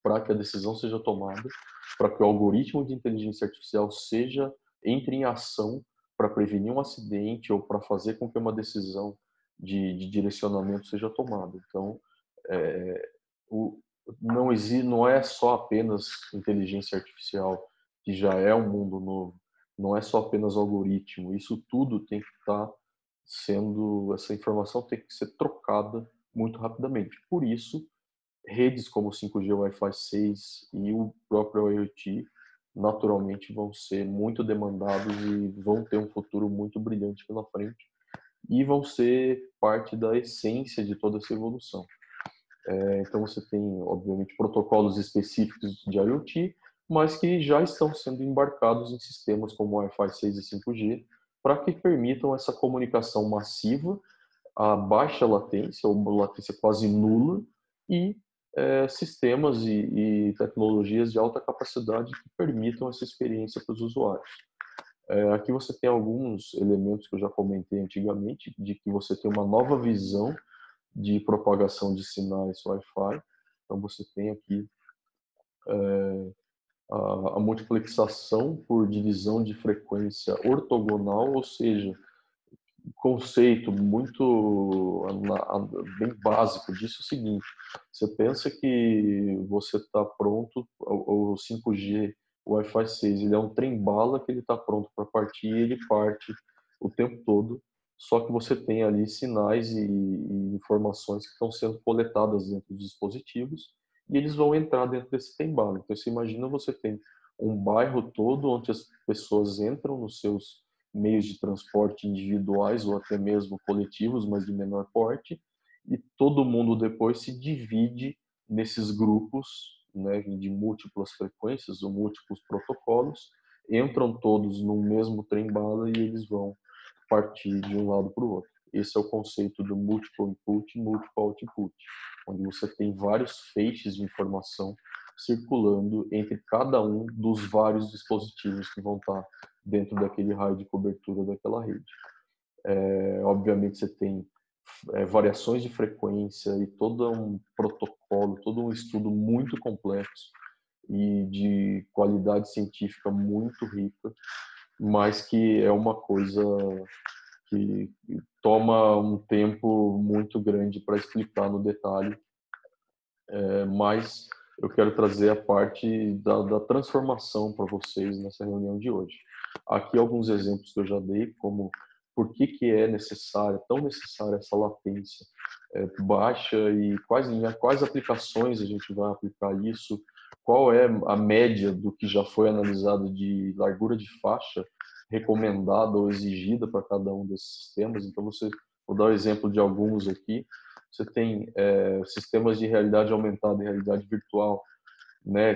para que a decisão seja tomada, para que o algoritmo de inteligência artificial entre em ação para prevenir um acidente ou para fazer com que uma decisão de direcionamento seja tomada. Então, é, o, não é só apenas inteligência artificial, que já é um mundo novo, não é só apenas algoritmo, isso tudo tem que estar essa informação tem que ser trocada muito rapidamente. Por isso, redes como 5G, Wi-Fi 6 e o próprio IoT naturalmente vão ser muito demandados e vão ter um futuro muito brilhante pela frente e vão ser parte da essência de toda essa evolução. Então você tem, obviamente, protocolos específicos de IoT, mas que já estão sendo embarcados em sistemas como Wi-Fi 6 e 5G para que permitam essa comunicação massiva a baixa latência ou latência quase nula e sistemas e tecnologias de alta capacidade que permitam essa experiência para os usuários. Aqui você tem alguns elementos que eu já comentei antigamente, de que você tem uma nova visão de propagação de sinais Wi-Fi. Então você tem aqui a multiplexação por divisão de frequência ortogonal, ou seja, conceito muito bem básico disso é o seguinte: você pensa que você está pronto, o 5G, o Wi-Fi 6, ele é um trem-bala que ele está pronto para partir e ele parte o tempo todo, só que você tem ali sinais e informações que estão sendo coletadas dentro dos dispositivos e eles vão entrar dentro desse trem-bala. Então, você imagina, você tem um bairro todo onde as pessoas entram nos seus meios de transporte individuais ou até mesmo coletivos, mas de menor porte, e todo mundo depois se divide nesses grupos, né, de múltiplas frequências ou múltiplos protocolos, entram todos no mesmo trem-bala e eles vão partir de um lado para o outro. Esse é o conceito do multiple input e multiple output, onde você tem vários feixes de informação circulando entre cada um dos vários dispositivos que vão estar dentro daquele raio de cobertura daquela rede. Obviamente você tem variações de frequência e todo um protocolo, todo um estudo muito complexo e de qualidade científica muito rica, mas que é uma coisa que toma um tempo muito grande para explicar no detalhe, mas eu quero trazer a parte da transformação para vocês nessa reunião de hoje. Aqui alguns exemplos que eu já dei, como por que é necessária, tão necessária essa latência baixa e em quais aplicações a gente vai aplicar isso, qual é a média do que já foi analisado de largura de faixa recomendada ou exigida para cada um desses sistemas. Então, vou dar o exemplo de alguns aqui. Você tem sistemas de realidade aumentada e realidade virtual, né?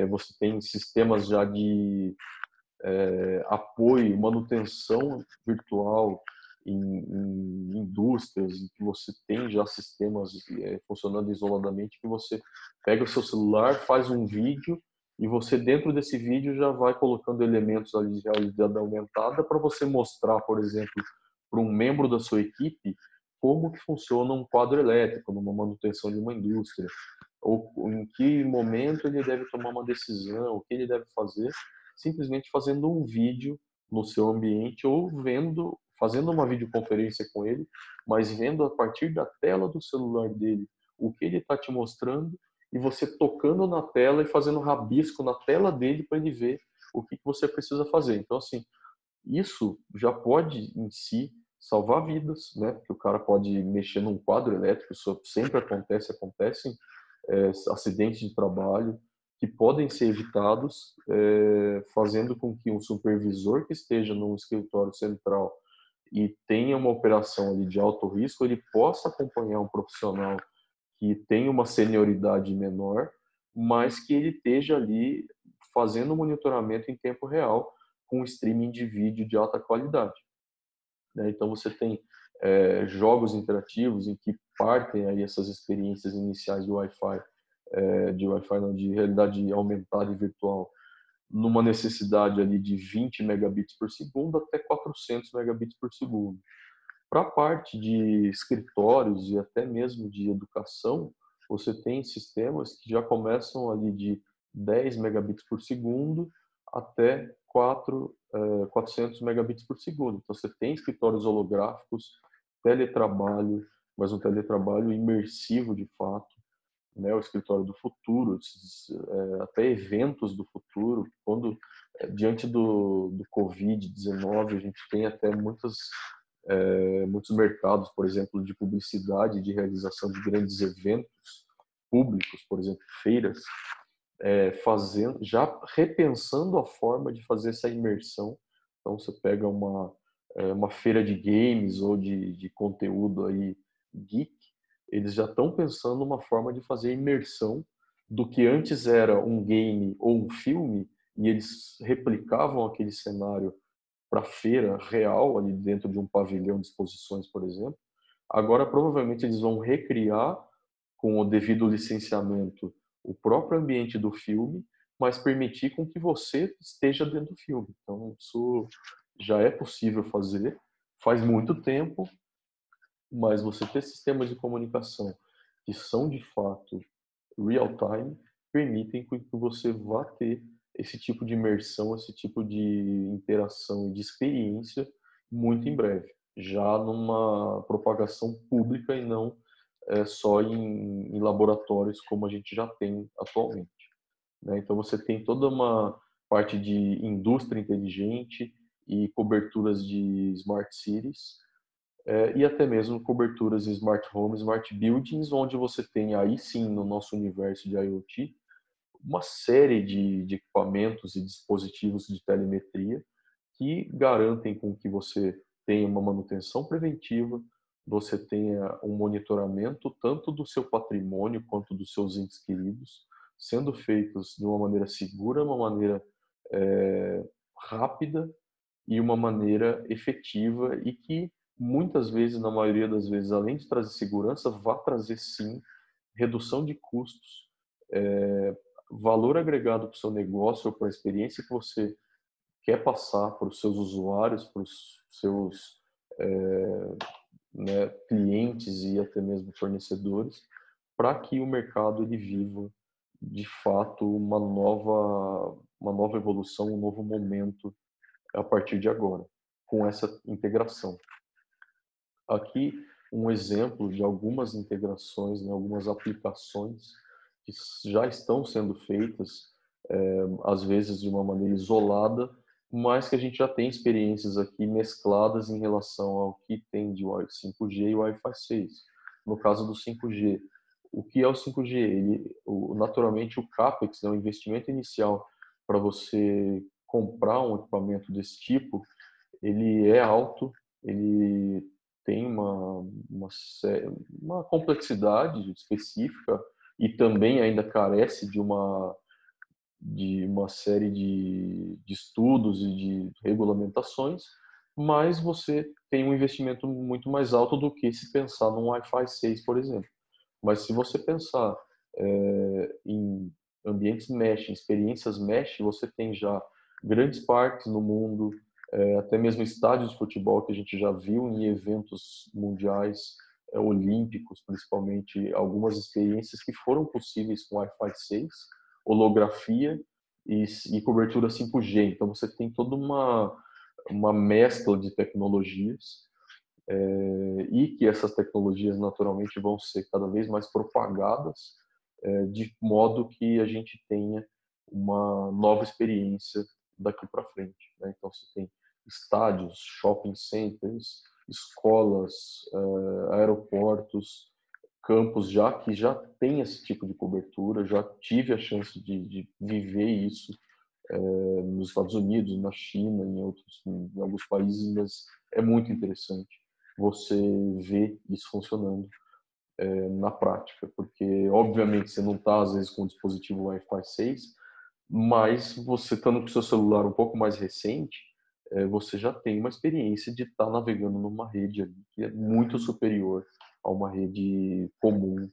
Você tem sistemas já de apoio, manutenção virtual em indústrias, em que você tem já sistemas funcionando isoladamente, que você pega o seu celular, faz um vídeo e você dentro desse vídeo já vai colocando elementos ali de realidade aumentada para você mostrar, por exemplo, para um membro da sua equipe como que funciona um quadro elétrico numa manutenção de uma indústria, ou em que momento ele deve tomar uma decisão, o que ele deve fazer, simplesmente fazendo um vídeo no seu ambiente ou fazendo uma videoconferência com ele, mas vendo a partir da tela do celular dele o que ele está te mostrando e você tocando na tela e fazendo rabisco na tela dele para ele ver o que você precisa fazer. Então, assim, isso já pode em si salvar vidas, né? Porque o cara pode mexer num quadro elétrico, isso sempre acontecem acidentes de trabalho que podem ser evitados fazendo com que um supervisor que esteja num escritório central e tenha uma operação ali de alto risco, ele possa acompanhar um profissional que tem uma senioridade menor, mas que ele esteja ali fazendo o monitoramento em tempo real com streaming de vídeo de alta qualidade, né? Então você tem jogos interativos em que partem aí essas experiências iniciais do Wi-Fi, de Wi-Fi não, de realidade aumentada e virtual, numa necessidade ali de 20 megabits por segundo até 400 megabits por segundo. Para a parte de escritórios e até mesmo de educação, você tem sistemas que já começam ali de 10 megabits por segundo até 400 megabits por segundo. Então, você tem escritórios holográficos, teletrabalho, mas um teletrabalho imersivo de fato, né, o escritório do futuro, até eventos do futuro, quando diante do Covid-19 a gente tem até muitos mercados, por exemplo, de publicidade, de realização de grandes eventos públicos, por exemplo, feiras, já repensando a forma de fazer essa imersão. Então você pega uma feira de games ou de conteúdo aí geek, eles já estão pensando uma forma de fazer imersão do que antes era um game ou um filme e eles replicavam aquele cenário para feira real ali dentro de um pavilhão de exposições, por exemplo. Agora provavelmente eles vão recriar com o devido licenciamento o próprio ambiente do filme, mas permitir com que você esteja dentro do filme. Então isso já é possível fazer, faz muito tempo, mas você ter sistemas de comunicação que são de fato real time permitem que você vá ter esse tipo de imersão, esse tipo de interação e de experiência muito em breve. já numa propagação pública e não só em laboratórios como a gente já tem atualmente, né? Então você tem toda uma parte de indústria inteligente e coberturas de smart cities, e até mesmo coberturas em smart homes, smart buildings, onde você tem aí sim no nosso universo de IoT uma série de equipamentos e dispositivos de telemetria que garantem com que você tenha uma manutenção preventiva, você tenha um monitoramento tanto do seu patrimônio quanto dos seus entes queridos, sendo feitos de uma maneira segura, uma maneira rápida e uma maneira efetiva e que muitas vezes, na maioria das vezes, além de trazer segurança, vai trazer sim redução de custos, valor agregado para o seu negócio ou para a experiência que você quer passar para os seus usuários, para os seus né, clientes e até mesmo fornecedores, para que o mercado ele viva de fato uma nova evolução, um novo momento a partir de agora, com essa integração. Aqui um exemplo de algumas integrações, né, algumas aplicações que já estão sendo feitas, às vezes de uma maneira isolada, mas que a gente já tem experiências aqui mescladas em relação ao que tem de 5G e Wi-Fi 6. No caso do 5G, o que é o 5G? Naturalmente, o CAPEX, né, o investimento inicial para você comprar um equipamento desse tipo, ele é alto, ele tem uma complexidade específica e também ainda carece de uma série de estudos e de regulamentações, mas você tem um investimento muito mais alto do que se pensar num Wi-Fi 6, por exemplo. Mas se você pensar em ambientes mesh, em experiências mesh, você tem já grandes parques no mundo, até mesmo estádios de futebol que a gente já viu em eventos mundiais, olímpicos, principalmente, algumas experiências que foram possíveis com Wi-Fi 6, holografia e cobertura 5G. Então você tem toda uma mescla de tecnologias e que essas tecnologias naturalmente vão ser cada vez mais propagadas de modo que a gente tenha uma nova experiência daqui para frente, né? Então você tem estádios, shopping centers, escolas, aeroportos, campos já que já tem esse tipo de cobertura, já tive a chance de viver isso nos Estados Unidos, na China, em alguns países, mas é muito interessante você ver isso funcionando na prática, porque obviamente você não está às vezes com um dispositivo Wi-Fi 6, mas você estando com o seu celular um pouco mais recente, você já tem uma experiência de estar navegando numa rede ali que é muito superior a uma rede comum,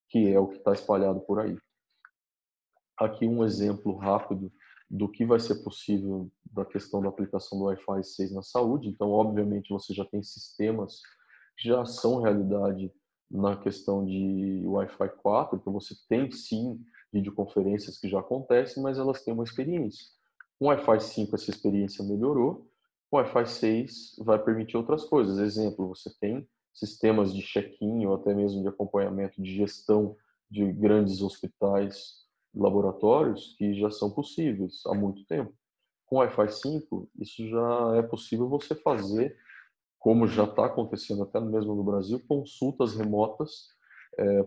que é o que está espalhado por aí. Aqui um exemplo rápido do que vai ser possível da questão da aplicação do Wi-Fi 6 na saúde. Então, obviamente, você já tem sistemas que já são realidade na questão de Wi-Fi 4, então você tem sim videoconferências que já acontecem, mas elas têm uma experiência. Com Wi-Fi 5 essa experiência melhorou, com Wi-Fi 6 vai permitir outras coisas. Exemplo, você tem sistemas de check-in ou até mesmo de acompanhamento de gestão de grandes hospitais, laboratórios que já são possíveis há muito tempo. Com Wi-Fi 5, isso já é possível você fazer, como já está acontecendo até mesmo no Brasil, consultas remotas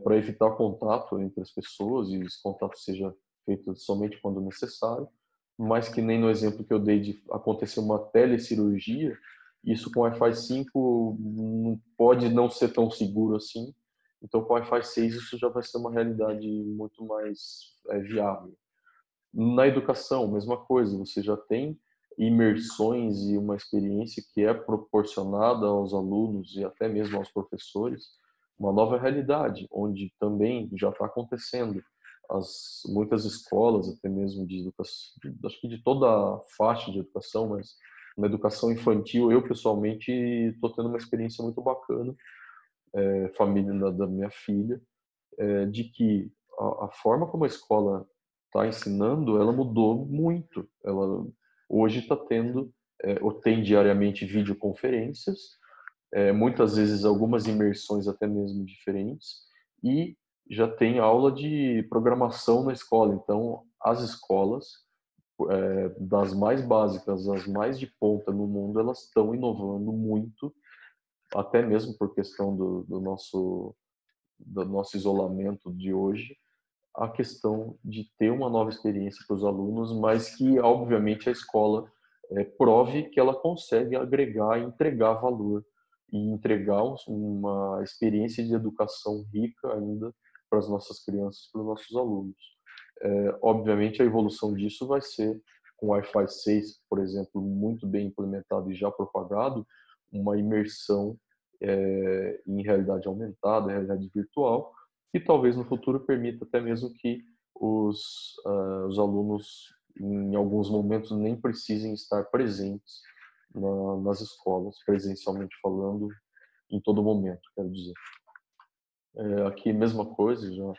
para evitar contato entre as pessoas e esse contato seja feito somente quando necessário, mas que nem no exemplo que eu dei de acontecer uma telecirurgia, isso com Wi-Fi 5 pode não ser tão seguro assim, então com Wi-Fi 6 isso já vai ser uma realidade muito mais viável. Na educação, mesma coisa, você já tem imersões e uma experiência que é proporcionada aos alunos e até mesmo aos professores, uma nova realidade, onde também já está acontecendo. Muitas escolas, até mesmo de educação, acho que de toda a faixa de educação, mas na educação infantil, eu pessoalmente estou tendo uma experiência muito bacana, família da minha filha, de que a forma como a escola está ensinando, ela mudou muito. Ela hoje está tendo, ou tem diariamente videoconferências, muitas vezes algumas imersões até mesmo diferentes, e já tem aula de programação na escola. Então, as escolas, das mais básicas às mais de ponta no mundo, elas estão inovando muito, até mesmo por questão do nosso isolamento de hoje, a questão de ter uma nova experiência para os alunos, mas que, obviamente, a escola prove que ela consegue agregar e entregar valor e entregar uma experiência de educação rica ainda para as nossas crianças, para os nossos alunos. Obviamente, a evolução disso vai ser com o Wi-Fi 6, por exemplo, muito bem implementado e já propagado, uma imersão em realidade aumentada, realidade virtual, que talvez no futuro permita até mesmo que os alunos, em alguns momentos, nem precisem estar presentes nas escolas, presencialmente falando, em todo momento, quero dizer. Aqui, mesma coisa, já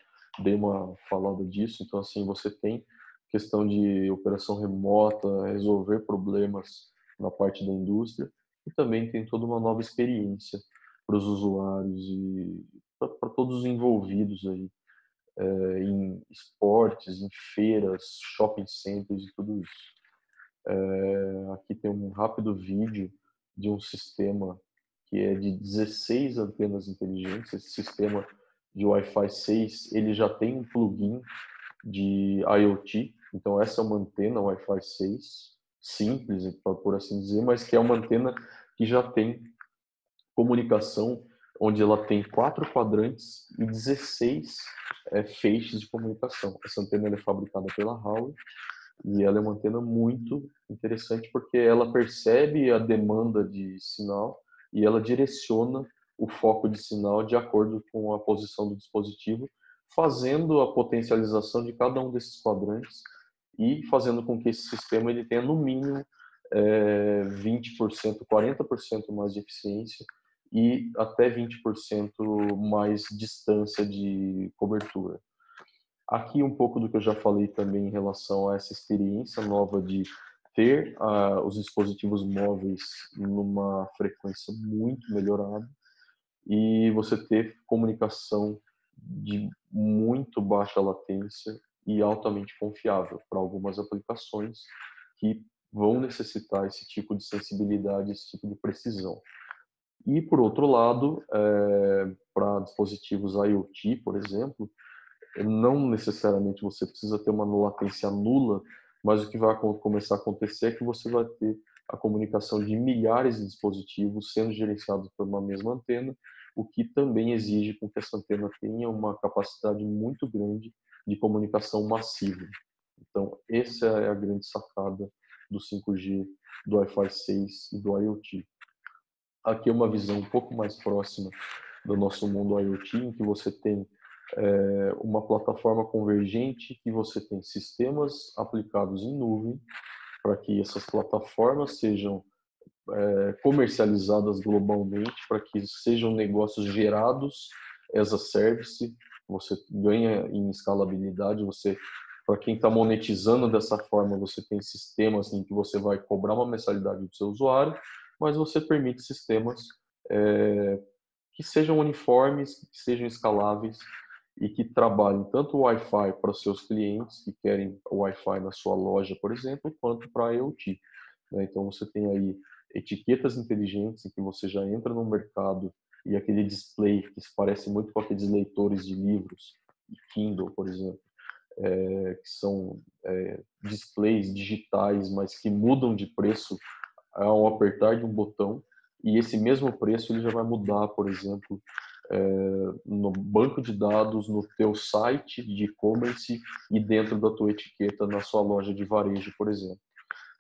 dei uma falada disso, então, assim, você tem questão de operação remota, resolver problemas na parte da indústria, e também tem toda uma nova experiência para os usuários e para todos os envolvidos aí, em esportes, em feiras, shopping centers e tudo isso. Aqui tem um rápido vídeo de um sistema que é de 16 antenas inteligentes. Esse sistema de Wi-Fi 6, ele já tem um plugin de IoT. Então, essa é uma antena Wi-Fi 6, simples, por assim dizer, mas que é uma antena que já tem comunicação, onde ela tem 4 quadrantes e 16 feixes de comunicação. Essa antena é fabricada pela Huawei e ela é uma antena muito interessante porque ela percebe a demanda de sinal e ela direciona o foco de sinal de acordo com a posição do dispositivo, fazendo a potencialização de cada um desses quadrantes e fazendo com que esse sistema ele tenha no mínimo 20%, 40% mais de eficiência e até 20% mais distância de cobertura. Aqui um pouco do que eu já falei também em relação a essa experiência nova de ter os dispositivos móveis numa frequência muito melhorada e você ter comunicação de muito baixa latência e altamente confiável para algumas aplicações que vão necessitar esse tipo de sensibilidade, esse tipo de precisão. E, por outro lado, para dispositivos IoT, por exemplo, não necessariamente você precisa ter uma latência nula, mas o que vai começar a acontecer é que você vai ter a comunicação de milhares de dispositivos sendo gerenciados por uma mesma antena, o que também exige com que essa antena tenha uma capacidade muito grande de comunicação massiva. Então, essa é a grande sacada do 5G, do Wi-Fi 6 e do IoT. Aqui é uma visão um pouco mais próxima do nosso mundo IoT, em que você tem uma plataforma convergente, que você tem sistemas aplicados em nuvem, para que essas plataformas sejam comercializadas globalmente, para que sejam negócios gerados as a service, você ganha em escalabilidade, para quem está monetizando dessa forma, você tem sistemas em que você vai cobrar uma mensalidade do seu usuário, mas você permite sistemas que sejam uniformes, que sejam escaláveis e que trabalhem tanto o Wi-Fi para os seus clientes que querem o Wi-Fi na sua loja, por exemplo, quanto para a IoT. Então você tem aí etiquetas inteligentes em que você já entra no mercado e aquele display que se parece muito com aqueles leitores de livros, Kindle, por exemplo, que são displays digitais, mas que mudam de preço ao apertar de um botão, e esse mesmo preço ele já vai mudar, por exemplo, no banco de dados, no teu site de e-commerce e dentro da tua etiqueta na sua loja de varejo, por exemplo.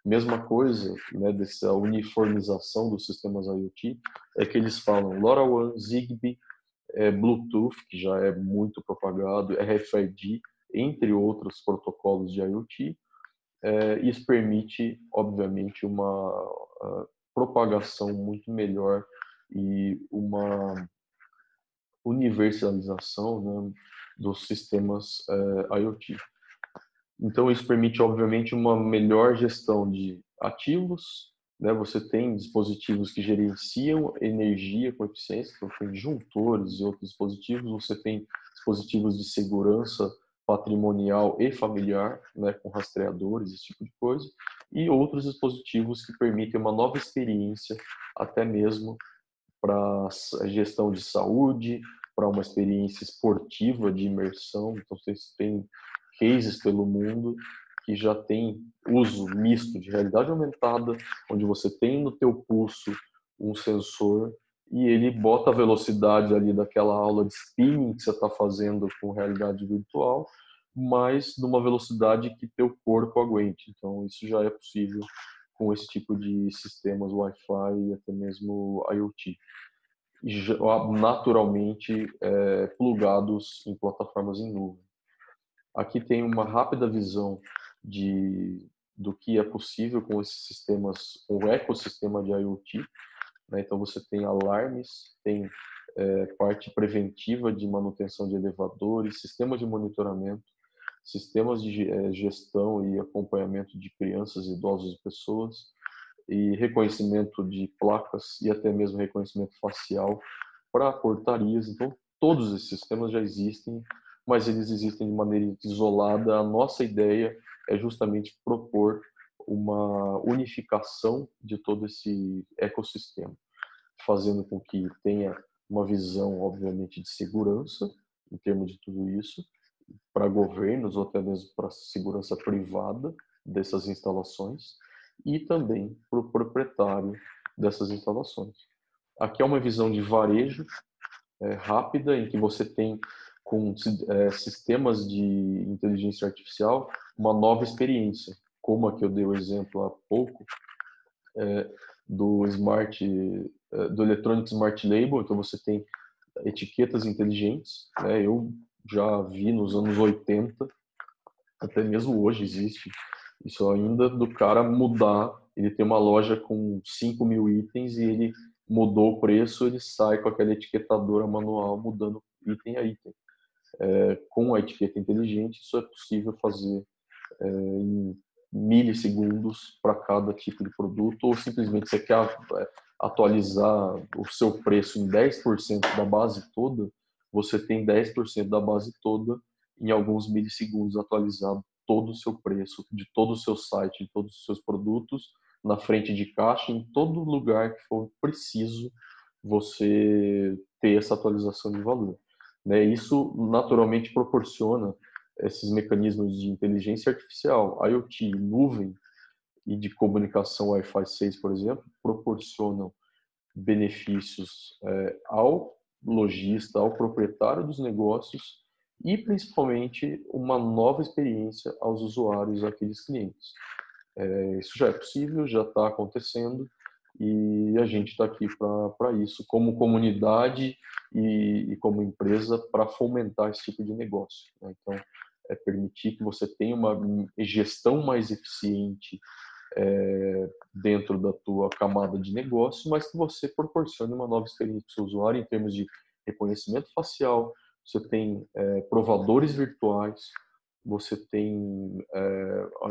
Mesma coisa, né, dessa uniformização dos sistemas IoT, é que eles falam LoRaWAN, Zigbee, Bluetooth, que já é muito propagado, RFID, entre outros protocolos de IoT. Isso permite, obviamente, uma propagação muito melhor e uma universalização, né, dos sistemas IoT. Então, isso permite, obviamente, uma melhor gestão de ativos, né? Você tem dispositivos que gerenciam energia com eficiência, então tem disjuntores e outros dispositivos. Você tem dispositivos de segurança patrimonial e familiar, né, com rastreadores, esse tipo de coisa, e outros dispositivos que permitem uma nova experiência, até mesmo para gestão de saúde, para uma experiência esportiva de imersão. Então, vocês têm cases pelo mundo que já tem uso misto de realidade aumentada, onde você tem no teu pulso um sensor e ele bota a velocidade ali daquela aula de spinning que você está fazendo com realidade virtual, mas numa velocidade que teu corpo aguente. Então, isso já é possível com esse tipo de sistemas Wi-Fi e até mesmo IoT, naturalmente plugados em plataformas em nuvem. Aqui tem uma rápida visão do que é possível com esses sistemas, com o ecossistema de IoT, né? Então você tem alarmes, tem parte preventiva de manutenção de elevadores, sistemas de monitoramento, sistemas de gestão e acompanhamento de crianças, idosos e pessoas, e reconhecimento de placas e até mesmo reconhecimento facial para portarias. Então, todos esses sistemas já existem, mas eles existem de maneira isolada. A nossa ideia é justamente propor uma unificação de todo esse ecossistema, fazendo com que tenha uma visão, obviamente, de segurança, em termos de tudo isso, para governos ou até mesmo para segurança privada dessas instalações e também para o proprietário dessas instalações. Aqui é uma visão de varejo rápida, em que você tem com sistemas de inteligência artificial uma nova experiência, como a que eu dei o exemplo há pouco, do do Electronic Smart Label. Então você tem etiquetas inteligentes, né? Eu já vi nos anos 80, até mesmo hoje existe isso ainda, do cara mudar, ele tem uma loja com 5.000 itens e ele mudou o preço, ele sai com aquela etiquetadora manual mudando item a item. Com a etiqueta inteligente, isso é possível fazer em milissegundos para cada tipo de produto, ou simplesmente você quer atualizar o seu preço em 10% da base toda, você tem 10% da base toda em alguns milissegundos atualizado todo o seu preço, de todo o seu site, de todos os seus produtos, na frente de caixa, em todo lugar que for preciso você ter essa atualização de valor. Né? Isso naturalmente proporciona esses mecanismos de inteligência artificial, IoT, nuvem e de comunicação Wi-Fi 6, por exemplo, proporcionam benefícios ao lojista, ao proprietário dos negócios e principalmente uma nova experiência aos usuários, àqueles clientes. Isso já é possível, já está acontecendo e a gente está aqui para isso, como comunidade e como empresa, para fomentar esse tipo de negócio, né? Então, permitir que você tenha uma gestão mais eficiente dentro da tua camada de negócio, mas que você proporcione uma nova experiência para o seu usuário em termos de reconhecimento facial. Você tem provadores virtuais, você tem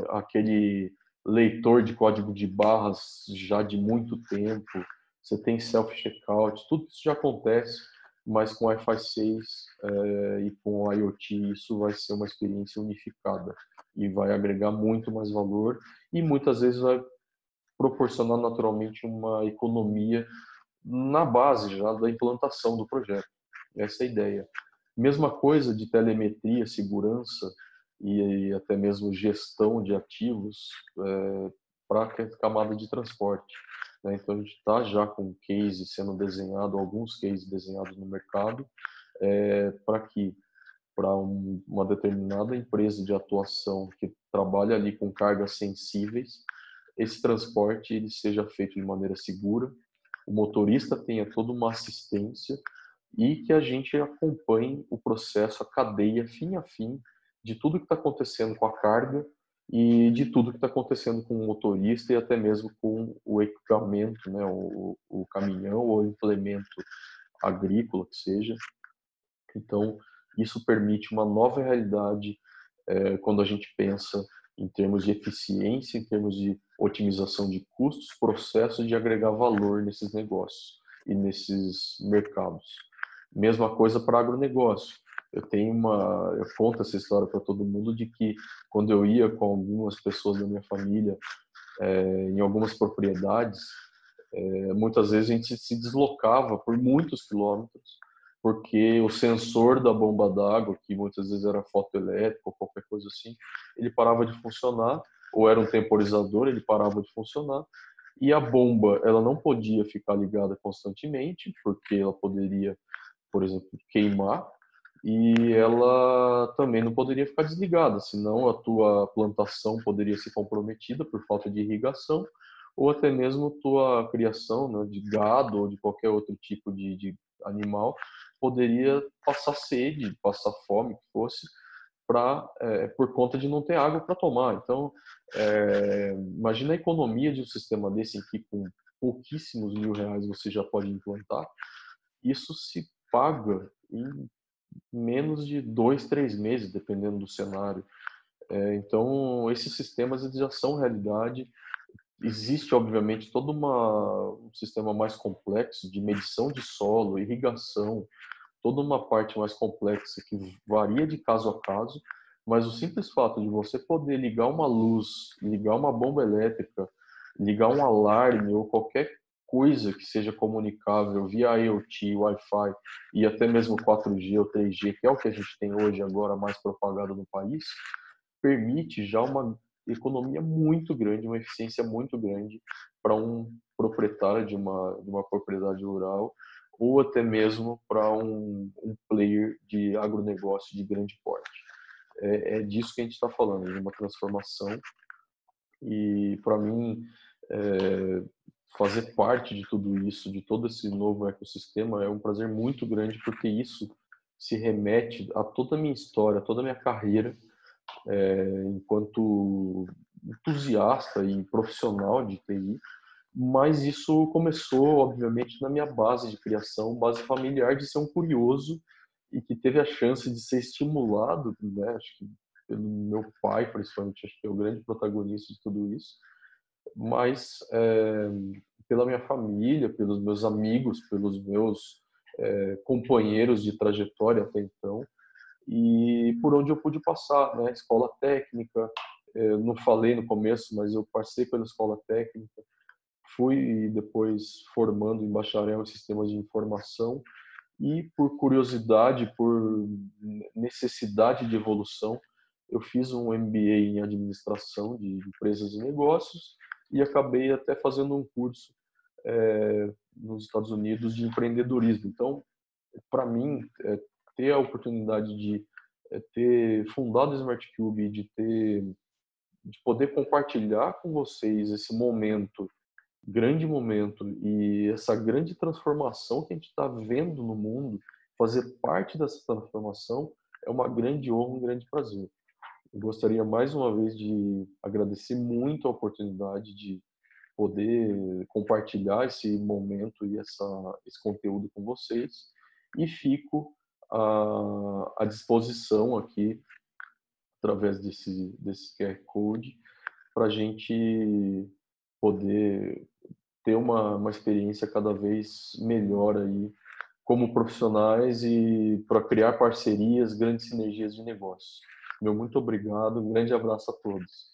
aquele leitor de código de barras já de muito tempo, você tem self-checkout, tudo isso já acontece, mas com Wi-Fi 6 e com IoT isso vai ser uma experiência unificada e vai agregar muito mais valor e muitas vezes vai proporcionar naturalmente uma economia na base já da implantação do projeto. Essa é a ideia. Mesma coisa de telemetria, segurança e até mesmo gestão de ativos para a camada de transporte, né? Então a gente está já com case sendo desenhado, alguns cases desenhados no mercado, para uma determinada empresa de atuação que trabalha ali com cargas sensíveis, esse transporte ele seja feito de maneira segura, o motorista tenha toda uma assistência e que a gente acompanhe o processo, a cadeia, fim a fim, de tudo que está acontecendo com a carga e de tudo que está acontecendo com o motorista e até mesmo com o equipamento, né, o caminhão ou o implemento agrícola que seja. Então, isso permite uma nova realidade quando a gente pensa em termos de eficiência, em termos de otimização de custos, processo de agregar valor nesses negócios e nesses mercados. Mesma coisa para agronegócio. Eu conto essa história para todo mundo de que quando eu ia com algumas pessoas da minha família em algumas propriedades, muitas vezes a gente se deslocava por muitos quilômetros, porque o sensor da bomba d'água, que muitas vezes era fotoelétrico ou qualquer coisa assim, ele parava de funcionar, ou era um temporizador, ele parava de funcionar, e a bomba, ela não podia ficar ligada constantemente, porque ela poderia, por exemplo, queimar, e ela também não poderia ficar desligada, senão a tua plantação poderia ser comprometida por falta de irrigação, ou até mesmo tua criação, né, de gado ou de qualquer outro tipo de animal poderia passar sede, passar fome, que fosse, por conta de não ter água para tomar. Então, imagina a economia de um sistema desse em que com pouquíssimos R$ 1.000 você já pode implantar. Isso se paga em menos de 2, 3 meses, dependendo do cenário. Então, esses sistemas eles já são realidade. Existe, obviamente, um sistema mais complexo de medição de solo, irrigação, toda uma parte mais complexa que varia de caso a caso, mas o simples fato de você poder ligar uma luz, ligar uma bomba elétrica, ligar um alarme ou qualquer coisa que seja comunicável via IoT, Wi-Fi e até mesmo 4G ou 3G, que é o que a gente tem hoje agora mais propagado no país, permite já uma economia muito grande, uma eficiência muito grande para um proprietário de uma propriedade rural ou até mesmo para um player de agronegócio de grande porte. É disso que a gente está falando, de uma transformação. E para mim, é, fazer parte de tudo isso, de todo esse novo ecossistema, é um prazer muito grande, porque isso se remete a toda a minha história, a toda a minha carreira, enquanto entusiasta e profissional de TI, mas isso começou, obviamente, na minha base de criação, base familiar, de ser um curioso e que teve a chance de ser estimulado, né? Acho que pelo meu pai, principalmente, acho que é o grande protagonista de tudo isso, mas pela minha família, pelos meus amigos, pelos meus companheiros de trajetória até então, e por onde eu pude passar, né? Escola técnica, não falei no começo, mas eu passei pela escola técnica, fui depois formando em bacharel em sistemas de informação e por curiosidade, por necessidade de evolução, eu fiz um MBA em administração de empresas e negócios e acabei até fazendo um curso nos Estados Unidos de empreendedorismo. Então, para mim, ter a oportunidade de ter fundado a Smart Cube, de poder compartilhar com vocês esse momento, grande momento e essa grande transformação que a gente está vendo no mundo, fazer parte dessa transformação é uma grande honra, um grande prazer. Eu gostaria mais uma vez de agradecer muito a oportunidade de poder compartilhar esse momento e esse conteúdo com vocês e fico à disposição aqui através desse QR Code para a gente poder ter uma experiência cada vez melhor aí como profissionais e para criar parcerias, grandes sinergias de negócio. Meu muito obrigado, um grande abraço a todos.